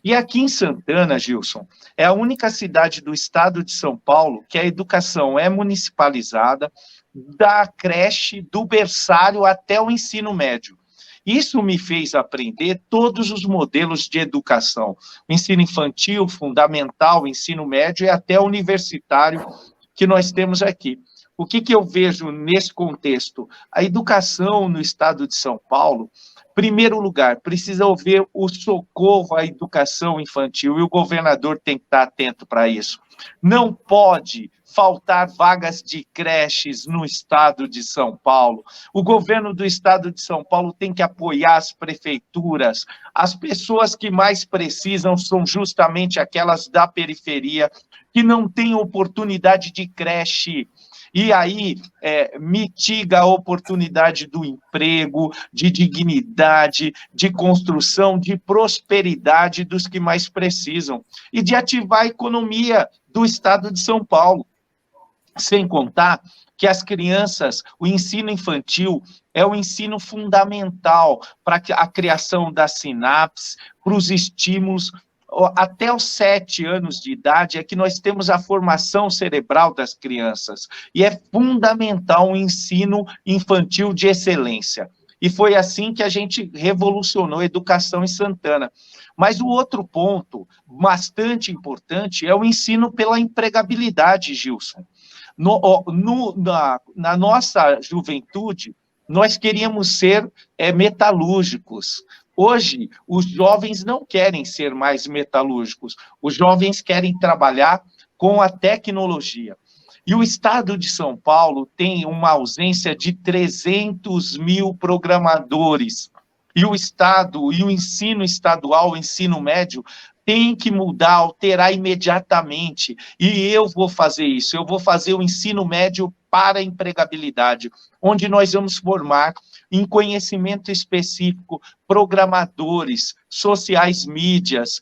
Speaker 3: E aqui em Santana, Gilson, é a única cidade do estado de São Paulo que a educação é municipalizada, da creche, do berçário até o ensino médio. Isso me fez aprender todos os modelos de educação, o ensino infantil, fundamental, ensino médio e até universitário que nós temos aqui. O que eu vejo nesse contexto? A educação no estado de São Paulo, Primeiro lugar, precisa haver o socorro à educação infantil, e o governador tem que estar atento para isso. Não pode faltar vagas de creches no estado de São Paulo. O governo do estado de São Paulo tem que apoiar as prefeituras. As pessoas que mais precisam são justamente aquelas da periferia, que não têm oportunidade de creche. E aí mitiga a oportunidade do emprego, de dignidade, de construção, de prosperidade dos que mais precisam, e de ativar a economia do estado de São Paulo. Sem contar que as crianças, o ensino infantil é o ensino fundamental para a criação das sinapses, para os estímulos. Até os 7 anos de idade é que nós temos a formação cerebral das crianças, e é fundamental um ensino infantil de excelência. E foi assim que a gente revolucionou a educação em Santana. Mas o outro ponto, bastante importante, é o ensino pela empregabilidade, Gilson. Na nossa juventude, nós queríamos ser metalúrgicos. Hoje, os jovens não querem ser mais metalúrgicos, os jovens querem trabalhar com a tecnologia. E o estado de São Paulo tem uma ausência de 300 mil programadores. E o estado, e o ensino estadual, o ensino médio, tem que mudar, alterar imediatamente. E eu vou fazer isso, eu vou fazer o ensino médio para a empregabilidade, onde nós vamos formar em conhecimento específico programadores, sociais mídias,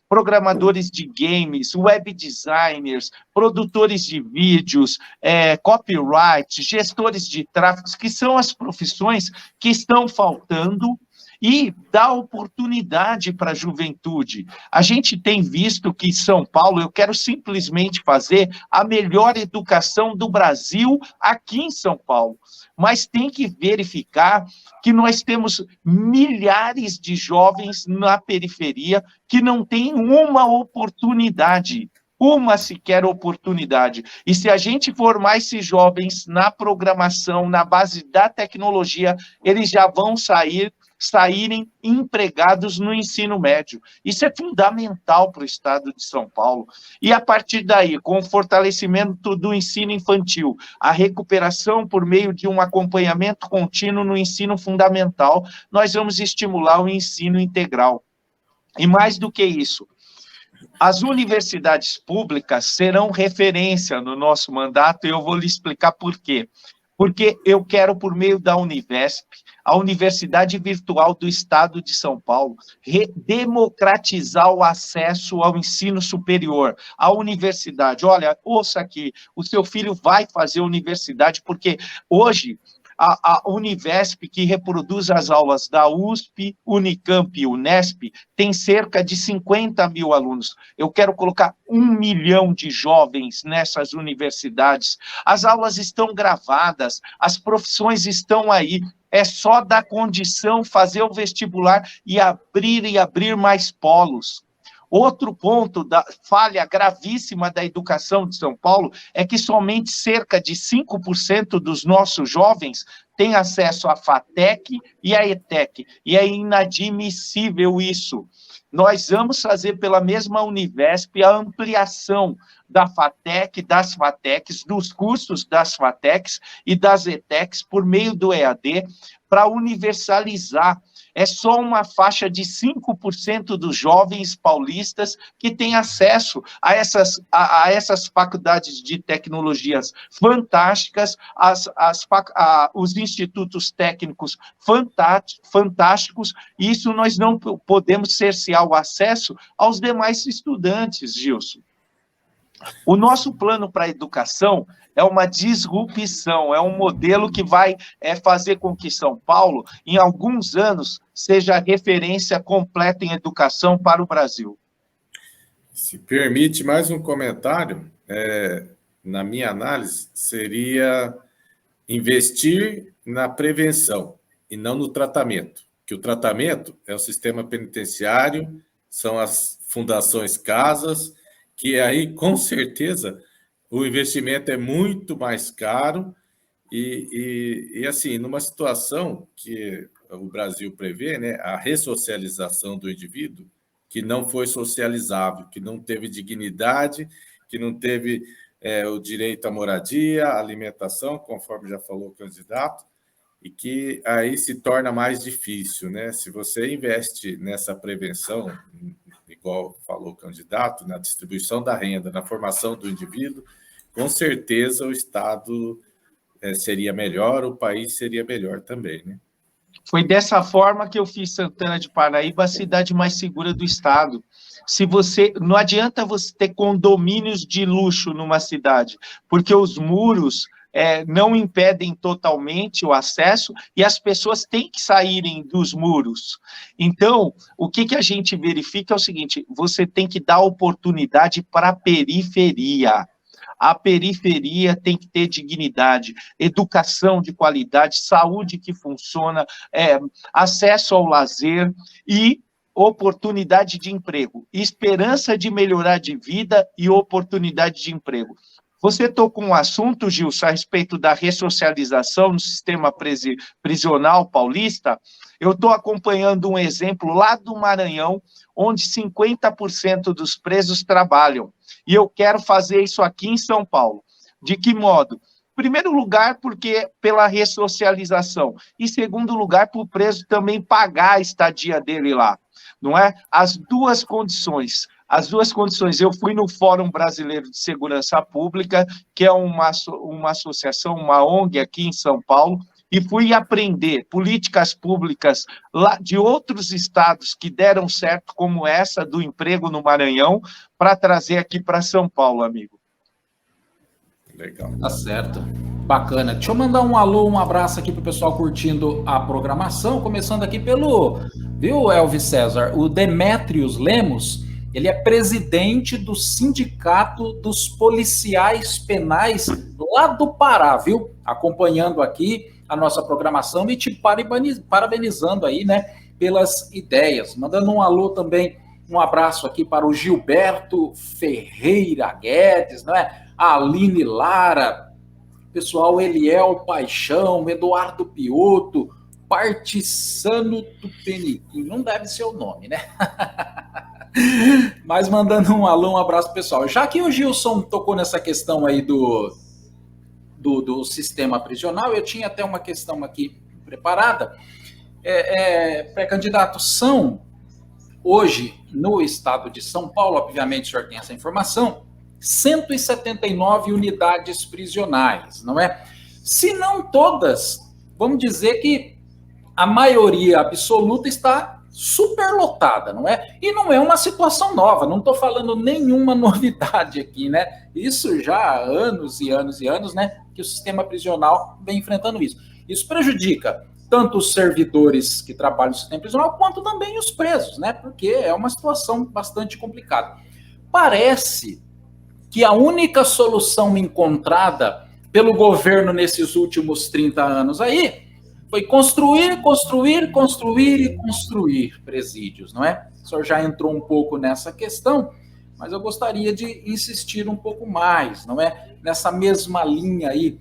Speaker 3: programadores de games, web designers, produtores de vídeos, copyright, gestores de tráfego, que são as profissões que estão faltando, e dá oportunidade para a juventude. A gente tem visto que em São Paulo, eu quero simplesmente fazer a melhor educação do Brasil aqui em São Paulo, mas tem que verificar que nós temos milhares de jovens na periferia que não têm uma oportunidade, uma sequer oportunidade. E se a gente formar esses jovens na programação, na base da tecnologia, eles já vão saírem empregados no ensino médio. Isso é fundamental para o estado de São Paulo. E a partir daí, com o fortalecimento do ensino infantil, a recuperação por meio de um acompanhamento contínuo no ensino fundamental, nós vamos estimular o ensino integral. E mais do que isso, as universidades públicas serão referência no nosso mandato, e eu vou lhe explicar por quê. Porque eu quero, por meio da Univesp, a Universidade Virtual do Estado de São Paulo, democratizar o acesso ao ensino superior, à universidade. Olha, ouça aqui, o seu filho vai fazer universidade, porque hoje a Univesp, que reproduz as aulas da USP, Unicamp e Unesp, tem cerca de 50 mil alunos. Eu quero colocar 1 milhão de jovens nessas universidades. As aulas estão gravadas, as profissões estão aí. É só dar condição, fazer o vestibular e abrir mais polos. Outro ponto da falha gravíssima da educação de São Paulo é que somente cerca de 5% dos nossos jovens têm acesso à FATEC e à ETEC, e é inadmissível isso. Nós vamos fazer pela mesma Univesp a ampliação da FATEC, das FATECs, dos cursos das FATECs e das ETECs por meio do EAD, para universalizar. É só uma faixa de 5% dos jovens paulistas que têm acesso a essas faculdades de tecnologias fantásticas, os institutos técnicos fantásticos, e isso nós não podemos cercear o acesso aos demais estudantes, Gilson. O nosso plano para a educação é uma disrupção, é um modelo que vai fazer com que São Paulo, em alguns anos, seja a referência completa em educação para o Brasil.
Speaker 4: Se permite mais um comentário, na minha análise, seria investir na prevenção e não no tratamento, que o tratamento é o sistema penitenciário, são as fundações casas, que aí, com certeza, o investimento é muito mais caro e assim, numa situação que o Brasil prevê, né, a ressocialização do indivíduo que não foi socializável, que não teve dignidade, que não teve o direito à moradia, à alimentação, conforme já falou o candidato, e que aí se torna mais difícil, né? Se você investe nessa prevenção, igual falou o candidato, na distribuição da renda, na formação do indivíduo, com certeza o Estado seria melhor, o país seria melhor também, né?
Speaker 3: Foi dessa forma que eu fiz Santana de Parnaíba a cidade mais segura do estado. Não adianta você ter condomínios de luxo numa cidade, porque os muros não impedem totalmente o acesso e as pessoas têm que saírem dos muros. Então, o que a gente verifica é o seguinte: você tem que dar oportunidade para a periferia. A periferia tem que ter dignidade, educação de qualidade, saúde que funciona, acesso ao lazer e oportunidade de emprego, esperança de melhorar de vida e oportunidade de emprego. Você tocou um assunto, Gilson, a respeito da ressocialização no sistema prisional paulista. Eu estou acompanhando um exemplo lá do Maranhão, onde 50% dos presos trabalham. E eu quero fazer isso aqui em São Paulo. De que modo? Em primeiro lugar, porque pela ressocialização. E segundo lugar, para o preso também pagar a estadia dele lá. Não é? As duas condições. Eu fui no Fórum Brasileiro de Segurança Pública, que é uma associação, uma ONG aqui em São Paulo, e fui aprender políticas públicas lá de outros estados que deram certo, como essa do emprego no Maranhão, para trazer aqui para São Paulo, amigo.
Speaker 4: Legal.
Speaker 2: Tá certo. Bacana. Deixa eu mandar um alô, um abraço aqui pro pessoal curtindo a programação, começando aqui viu, Elvis César? O Demétrios Lemos, ele é presidente do Sindicato dos Policiais Penais lá do Pará, viu? Acompanhando aqui a nossa programação e te parabenizando aí, né, pelas ideias. Mandando um alô também, um abraço aqui para o Gilberto Ferreira Guedes, né? A Aline Lara, pessoal, Eliel Paixão, Eduardo Pioto, Partissano Tupeniquim, não deve ser o nome, né? Mas mandando um alô, um abraço pessoal. Já que o Gilson tocou nessa questão aí do sistema prisional, eu tinha até uma questão aqui preparada. Pré-candidatos são, hoje, no estado de São Paulo, obviamente o senhor tem essa informação, 179 unidades prisionais, não é? Se não todas, vamos dizer que a maioria absoluta está superlotada, não é? E não é uma situação nova, não estou falando nenhuma novidade aqui, né? Isso já há anos e anos e anos, né? Que o sistema prisional vem enfrentando isso. Isso prejudica tanto os servidores que trabalham no sistema prisional, quanto também os presos, né? Porque é uma situação bastante complicada. Parece que a única solução encontrada pelo governo nesses últimos 30 anos aí foi construir presídios, não é? O senhor já entrou um pouco nessa questão, mas eu gostaria de insistir um pouco mais, não é? Nessa mesma linha aí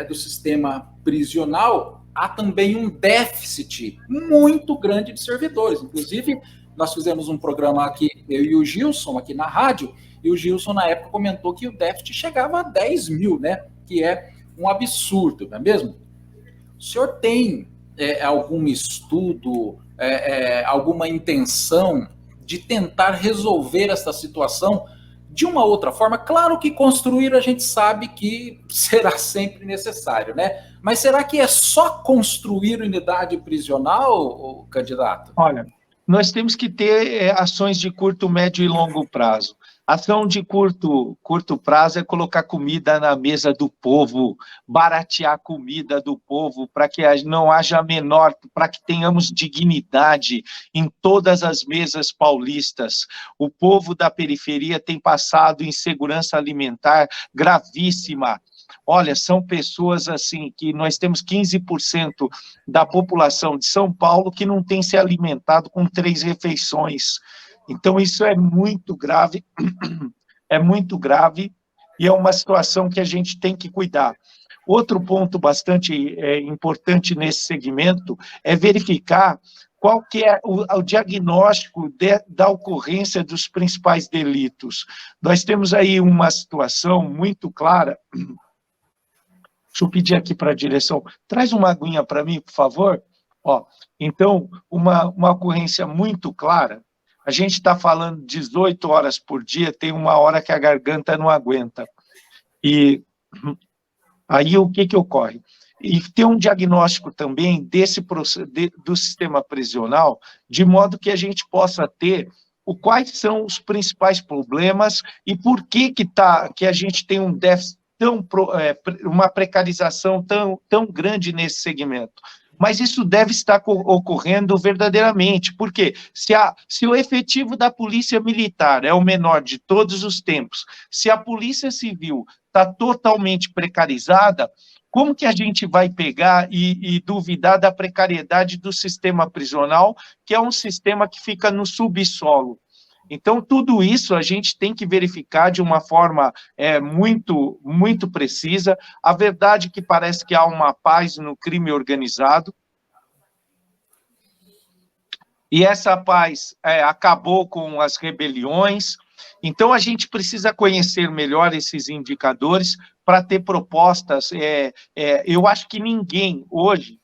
Speaker 2: do sistema prisional, há também um déficit muito grande de servidores. Inclusive, nós fizemos um programa aqui, eu e o Gilson, aqui na rádio, e o Gilson, na época, comentou que o déficit chegava a 10 mil, né? Que é um absurdo, não é mesmo? O senhor tem algum estudo, alguma intenção de tentar resolver essa situação de uma outra forma? Claro que construir a gente sabe que será sempre necessário, né? Mas será que é só construir unidade prisional, candidato?
Speaker 3: Olha, nós temos que ter ações de curto, médio e longo prazo. Ação de curto prazo é colocar comida na mesa do povo, baratear a comida do povo, para que não haja menor, para que tenhamos dignidade em todas as mesas paulistas. O povo da periferia tem passado insegurança alimentar gravíssima. Olha, são pessoas assim, que nós temos 15% da população de São Paulo que não tem se alimentado com 3 refeições. Então, isso é muito grave e é uma situação que a gente tem que cuidar. Outro ponto bastante importante nesse segmento é verificar qual que é o diagnóstico da ocorrência dos principais delitos. Nós temos aí uma situação muito clara. Deixa eu pedir aqui para a direção, traz uma aguinha para mim, por favor. Ó, então, uma ocorrência muito clara, a gente está falando 18 horas por dia, tem uma hora que a garganta não aguenta. E aí o que ocorre? E tem um diagnóstico também do sistema prisional, de modo que a gente possa ter quais são os principais problemas e por que a gente tem um déficit uma precarização tão grande nesse segmento. Mas isso deve estar ocorrendo verdadeiramente, porque se o efetivo da polícia militar é o menor de todos os tempos, se a polícia civil está totalmente precarizada, como que a gente vai pegar e duvidar da precariedade do sistema prisional, que é um sistema que fica no subsolo? Então, tudo isso a gente tem que verificar de uma forma muito, muito precisa. A verdade é que parece que há uma paz no crime organizado. E essa paz acabou com as rebeliões. Então, a gente precisa conhecer melhor esses indicadores para ter propostas. Eu acho que ninguém hoje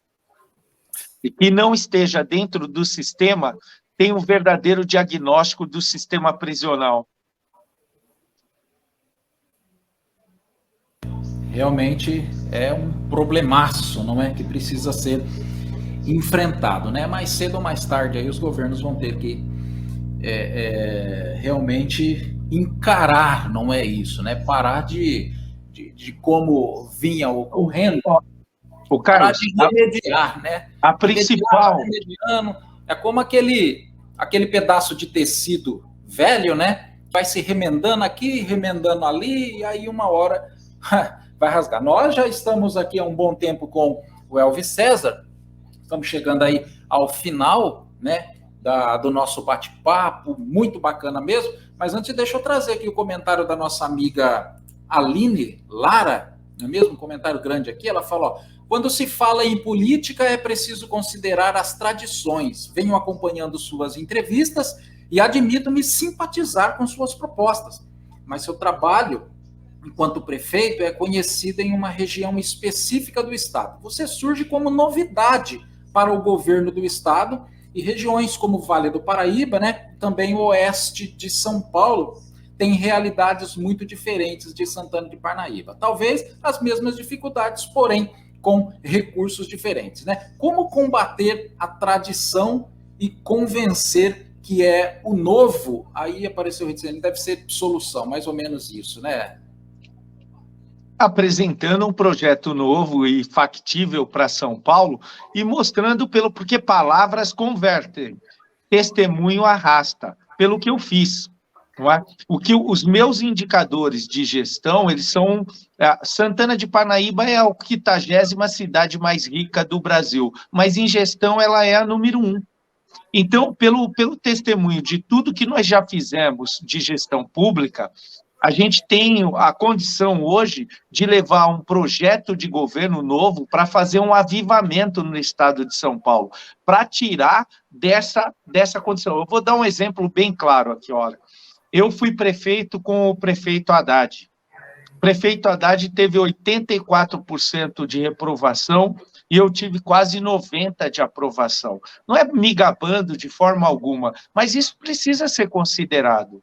Speaker 3: que não esteja dentro do sistema tem um verdadeiro diagnóstico do sistema prisional.
Speaker 2: Realmente é um problemaço, não é? Que precisa ser enfrentado, né? Mais cedo ou mais tarde aí os governos vão ter que realmente encarar, não é isso, né? Parar de como vinha ocorrendo, parar de remediar, né?
Speaker 3: A principal...
Speaker 2: É como aquele pedaço de tecido velho, né? Vai se remendando aqui, remendando ali, e aí uma hora vai rasgar. Nós já estamos aqui há um bom tempo com o Elvis César, estamos chegando aí ao final, né, do nosso bate-papo, muito bacana mesmo, mas antes deixa eu trazer aqui o comentário da nossa amiga Aline Lara, não é mesmo? Um comentário grande aqui, ela fala, ó, quando se fala em política, é preciso considerar as tradições. Venho acompanhando suas entrevistas e admito-me simpatizar com suas propostas. Mas seu trabalho, enquanto prefeito, é conhecido em uma região específica do Estado. Você surge como novidade para o governo do Estado e regiões como o Vale do Paraíba, né, também o oeste de São Paulo, têm realidades muito diferentes de Santana de Parnaíba. Talvez as mesmas dificuldades, porém, com recursos diferentes, né? Como combater a tradição e convencer que é o novo? Aí apareceu dizendo, deve ser solução, mais ou menos isso, né?
Speaker 3: Apresentando um projeto novo e factível para São Paulo e mostrando porque palavras convertem, testemunho arrasta, pelo que eu fiz. Não é? Os meus indicadores de gestão, eles são... Santana de Parnaíba é a 80ª cidade mais rica do Brasil, mas em gestão ela é a número 1. Então, pelo testemunho de tudo que nós já fizemos de gestão pública, a gente tem a condição hoje de levar um projeto de governo novo para fazer um avivamento no estado de São Paulo, para tirar dessa condição. Eu vou dar um exemplo bem claro aqui, olha. Eu fui prefeito com o prefeito Haddad. O prefeito Haddad teve 84% de reprovação e eu tive quase 90% de aprovação. Não é me gabando de forma alguma, mas isso precisa ser considerado.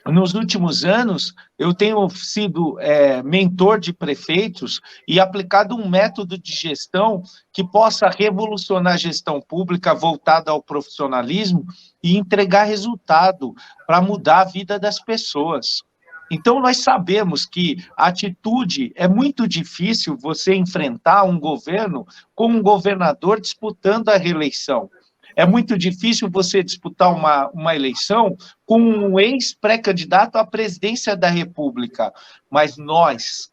Speaker 3: Nos últimos anos, eu tenho sido mentor de prefeitos e aplicado um método de gestão que possa revolucionar a gestão pública voltada ao profissionalismo e entregar resultado para mudar a vida das pessoas. Então, nós sabemos que a atitude é muito difícil você enfrentar um governo com um governador disputando a reeleição. É muito difícil você disputar uma eleição com um ex-pré-candidato à presidência da República, mas nós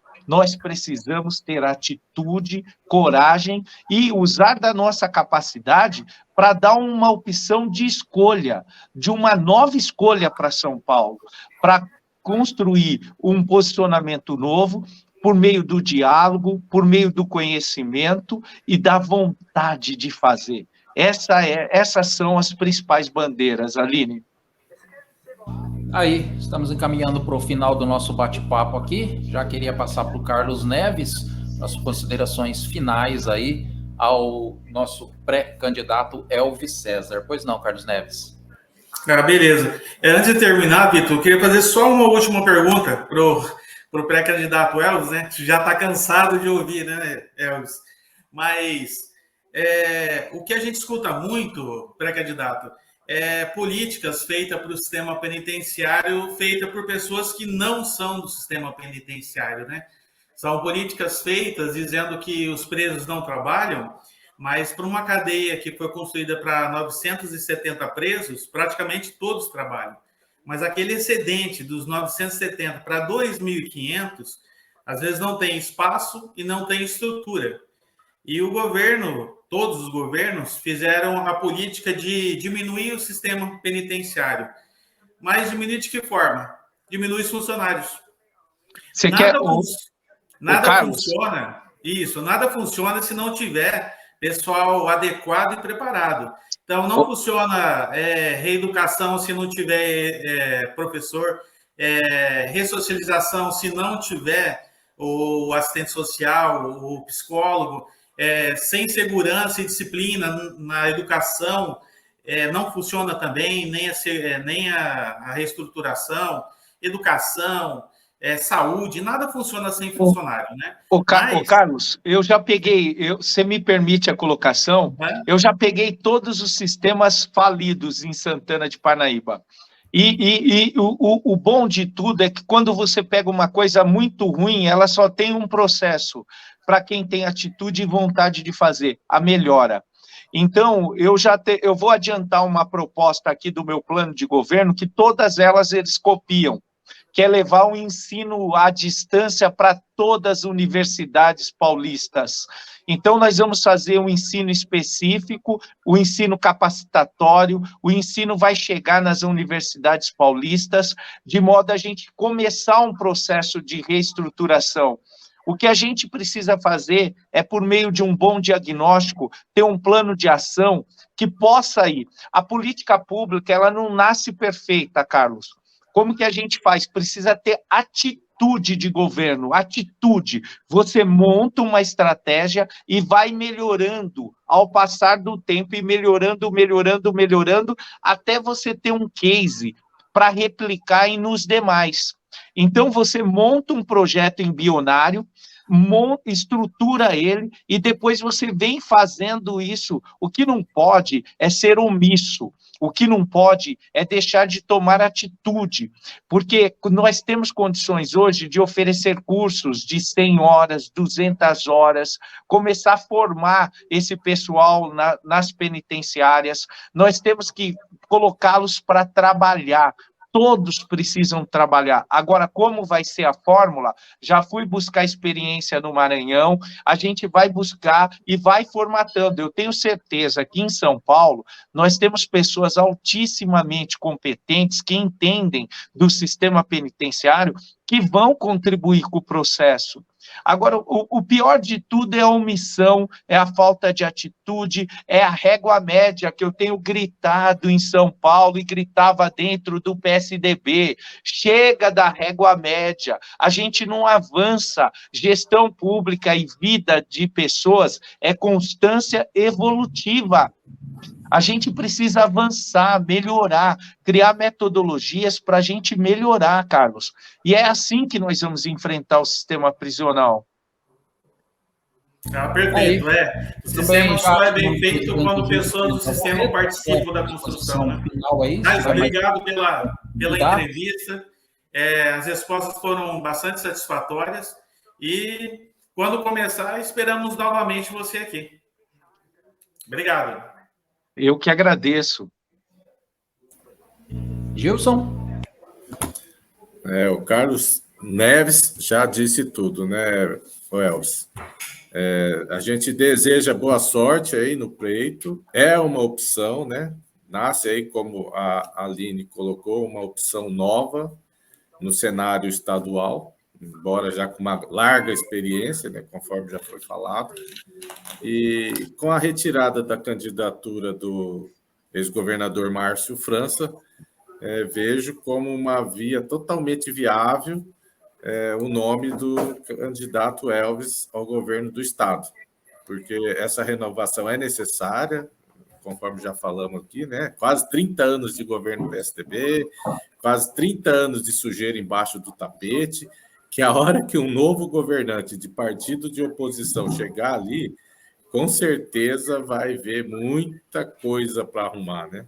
Speaker 3: precisamos ter atitude, coragem e usar da nossa capacidade para dar uma opção de escolha, de uma nova escolha para São Paulo, para construir um posicionamento novo por meio do diálogo, por meio do conhecimento e da vontade de fazer. Essas são as principais bandeiras, Aline.
Speaker 2: Aí, estamos encaminhando para o final do nosso bate-papo aqui. Já queria passar para o Carlos Neves as considerações finais aí ao nosso pré-candidato Elvis César. Pois não, Carlos Neves.
Speaker 5: Beleza. Antes de terminar, Vitor, eu queria fazer só uma última pergunta para o pré-candidato Elvis, né? Já está cansado de ouvir, né, Elvis? Mas o que a gente escuta muito, pré-candidato, políticas feitas para o sistema penitenciário, feitas por pessoas que não são do sistema penitenciário, né? São políticas feitas dizendo que os presos não trabalham, mas para uma cadeia que foi construída para 970 presos, praticamente todos trabalham. Mas aquele excedente dos 970 para 2.500, às vezes não tem espaço e não tem estrutura. E o governo, todos os governos, fizeram a política de diminuir o sistema penitenciário. Mas diminuir de que forma? Diminui os funcionários.
Speaker 3: Você
Speaker 5: Nada funciona. Isso, nada funciona se não tiver pessoal adequado e preparado. Então, não funciona reeducação se não tiver professor, ressocialização se não tiver o assistente social, o psicólogo, sem segurança e disciplina na educação, não funciona também, nem a reestruturação, educação, saúde, nada funciona sem funcionário, né?
Speaker 3: Carlos, eu já peguei, você me permite a colocação, eu já peguei todos os sistemas falidos em Santana de Parnaíba. E o bom de tudo é que quando você pega uma coisa muito ruim, ela só tem um processo para quem tem atitude e vontade de fazer, a melhora. Então, eu vou adiantar uma proposta aqui do meu plano de governo, que todas elas eles copiam, que é levar o ensino à distância para todas as universidades paulistas. Então, nós vamos fazer um ensino específico, o ensino capacitatório, o ensino vai chegar nas universidades paulistas, de modo a gente começar um processo de reestruturação. O que a gente precisa fazer é, por meio de um bom diagnóstico, ter um plano de ação que possa ir. A política pública, ela não nasce perfeita, Carlos. Como que a gente faz? Precisa ter atitude de governo, atitude. Você monta uma estratégia e vai melhorando ao passar do tempo e melhorando, até você ter um case para replicar nos demais. Então, você monta um projeto embrionário, estrutura ele e depois você vem fazendo isso. O que não pode é ser omisso. O que não pode é deixar de tomar atitude, porque nós temos condições hoje de oferecer cursos de 100 horas, 200 horas, começar a formar esse pessoal nas penitenciárias, nós temos que colocá-los para trabalhar. Todos precisam trabalhar. Agora, como vai ser a fórmula? Já fui buscar experiência no Maranhão, a gente vai buscar e vai formatando. Eu tenho certeza que em São Paulo, nós temos pessoas altissimamente competentes que entendem do sistema penitenciário que vão contribuir com o processo. Agora, o pior de tudo é a omissão, é a falta de atitude, é a régua média que eu tenho gritado em São Paulo e gritava dentro do PSDB. Chega da régua média, a gente não avança. Gestão pública e vida de pessoas é constância evolutiva. A gente precisa avançar, melhorar, criar metodologias para a gente melhorar, Carlos. E é assim que nós vamos enfrentar o sistema prisional.
Speaker 5: Perfeito, O sistema só é bem feito quando pessoas do sistema participam da construção, né? Mas obrigado pela entrevista. As respostas foram bastante satisfatórias e quando começar, esperamos novamente você aqui. Obrigado.
Speaker 3: Eu que agradeço.
Speaker 2: Gilson?
Speaker 4: O Carlos Neves já disse tudo, né, Elvis? A gente deseja boa sorte aí no pleito. É uma opção, né? Nasce aí, como a Aline colocou, uma opção nova. no cenário estadual, embora já com uma larga experiência, né, conforme já foi falado, e com a retirada da candidatura do ex-governador Márcio França, vejo como uma via totalmente viável o nome do candidato Elvis ao governo do Estado, porque essa renovação é necessária, conforme já falamos aqui, né? Quase 30 anos de governo PSDB, quase 30 anos de sujeira embaixo do tapete, que a hora que um novo governante de partido de oposição chegar ali, com certeza vai ver muita coisa para arrumar, né?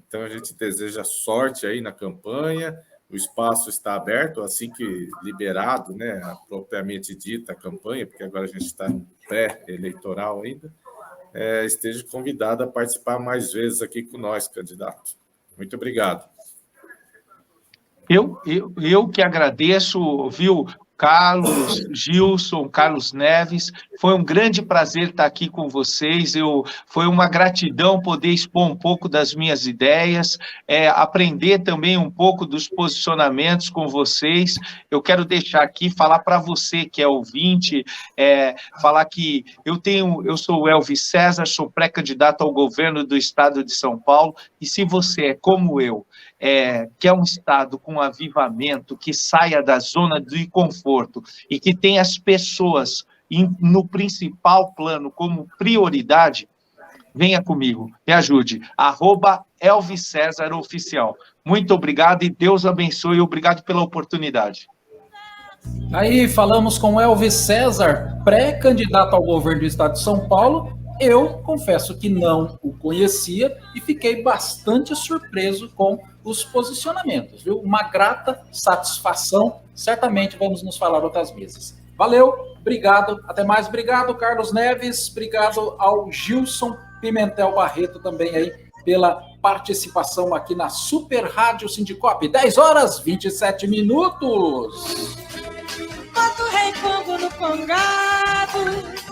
Speaker 4: Então, a gente deseja sorte aí na campanha, o espaço está aberto, assim que liberado, né, propriamente dita a campanha, porque agora a gente está no pré-eleitoral ainda, esteja convidado a participar mais vezes aqui com nós, candidato. Muito obrigado.
Speaker 3: Eu que agradeço, viu, Carlos, Gilson, Carlos Neves, foi um grande prazer estar aqui com vocês, foi uma gratidão poder expor um pouco das minhas ideias, aprender também um pouco dos posicionamentos com vocês. Eu quero deixar aqui, falar para você que é ouvinte, falar que eu sou o Elvis César, sou pré-candidato ao governo do estado de São Paulo, e se você é como eu, quer um estado com avivamento, que saia da zona de conforto e que tenha as pessoas no principal plano como prioridade, venha comigo, me ajude, @Elvis César Oficial. Muito obrigado e Deus abençoe, obrigado pela oportunidade.
Speaker 2: Aí falamos com Elvis César, pré-candidato ao governo do estado de São Paulo. Eu confesso que não o conhecia e fiquei bastante surpreso com os posicionamentos, viu? Uma grata satisfação, certamente vamos nos falar outras vezes. Valeu, obrigado, até mais, obrigado Carlos Neves, obrigado ao Gilson Pimentel Barreto também aí pela participação aqui na Super Rádio Sindicop, 10h27.
Speaker 6: Bota o rei Congo no congado.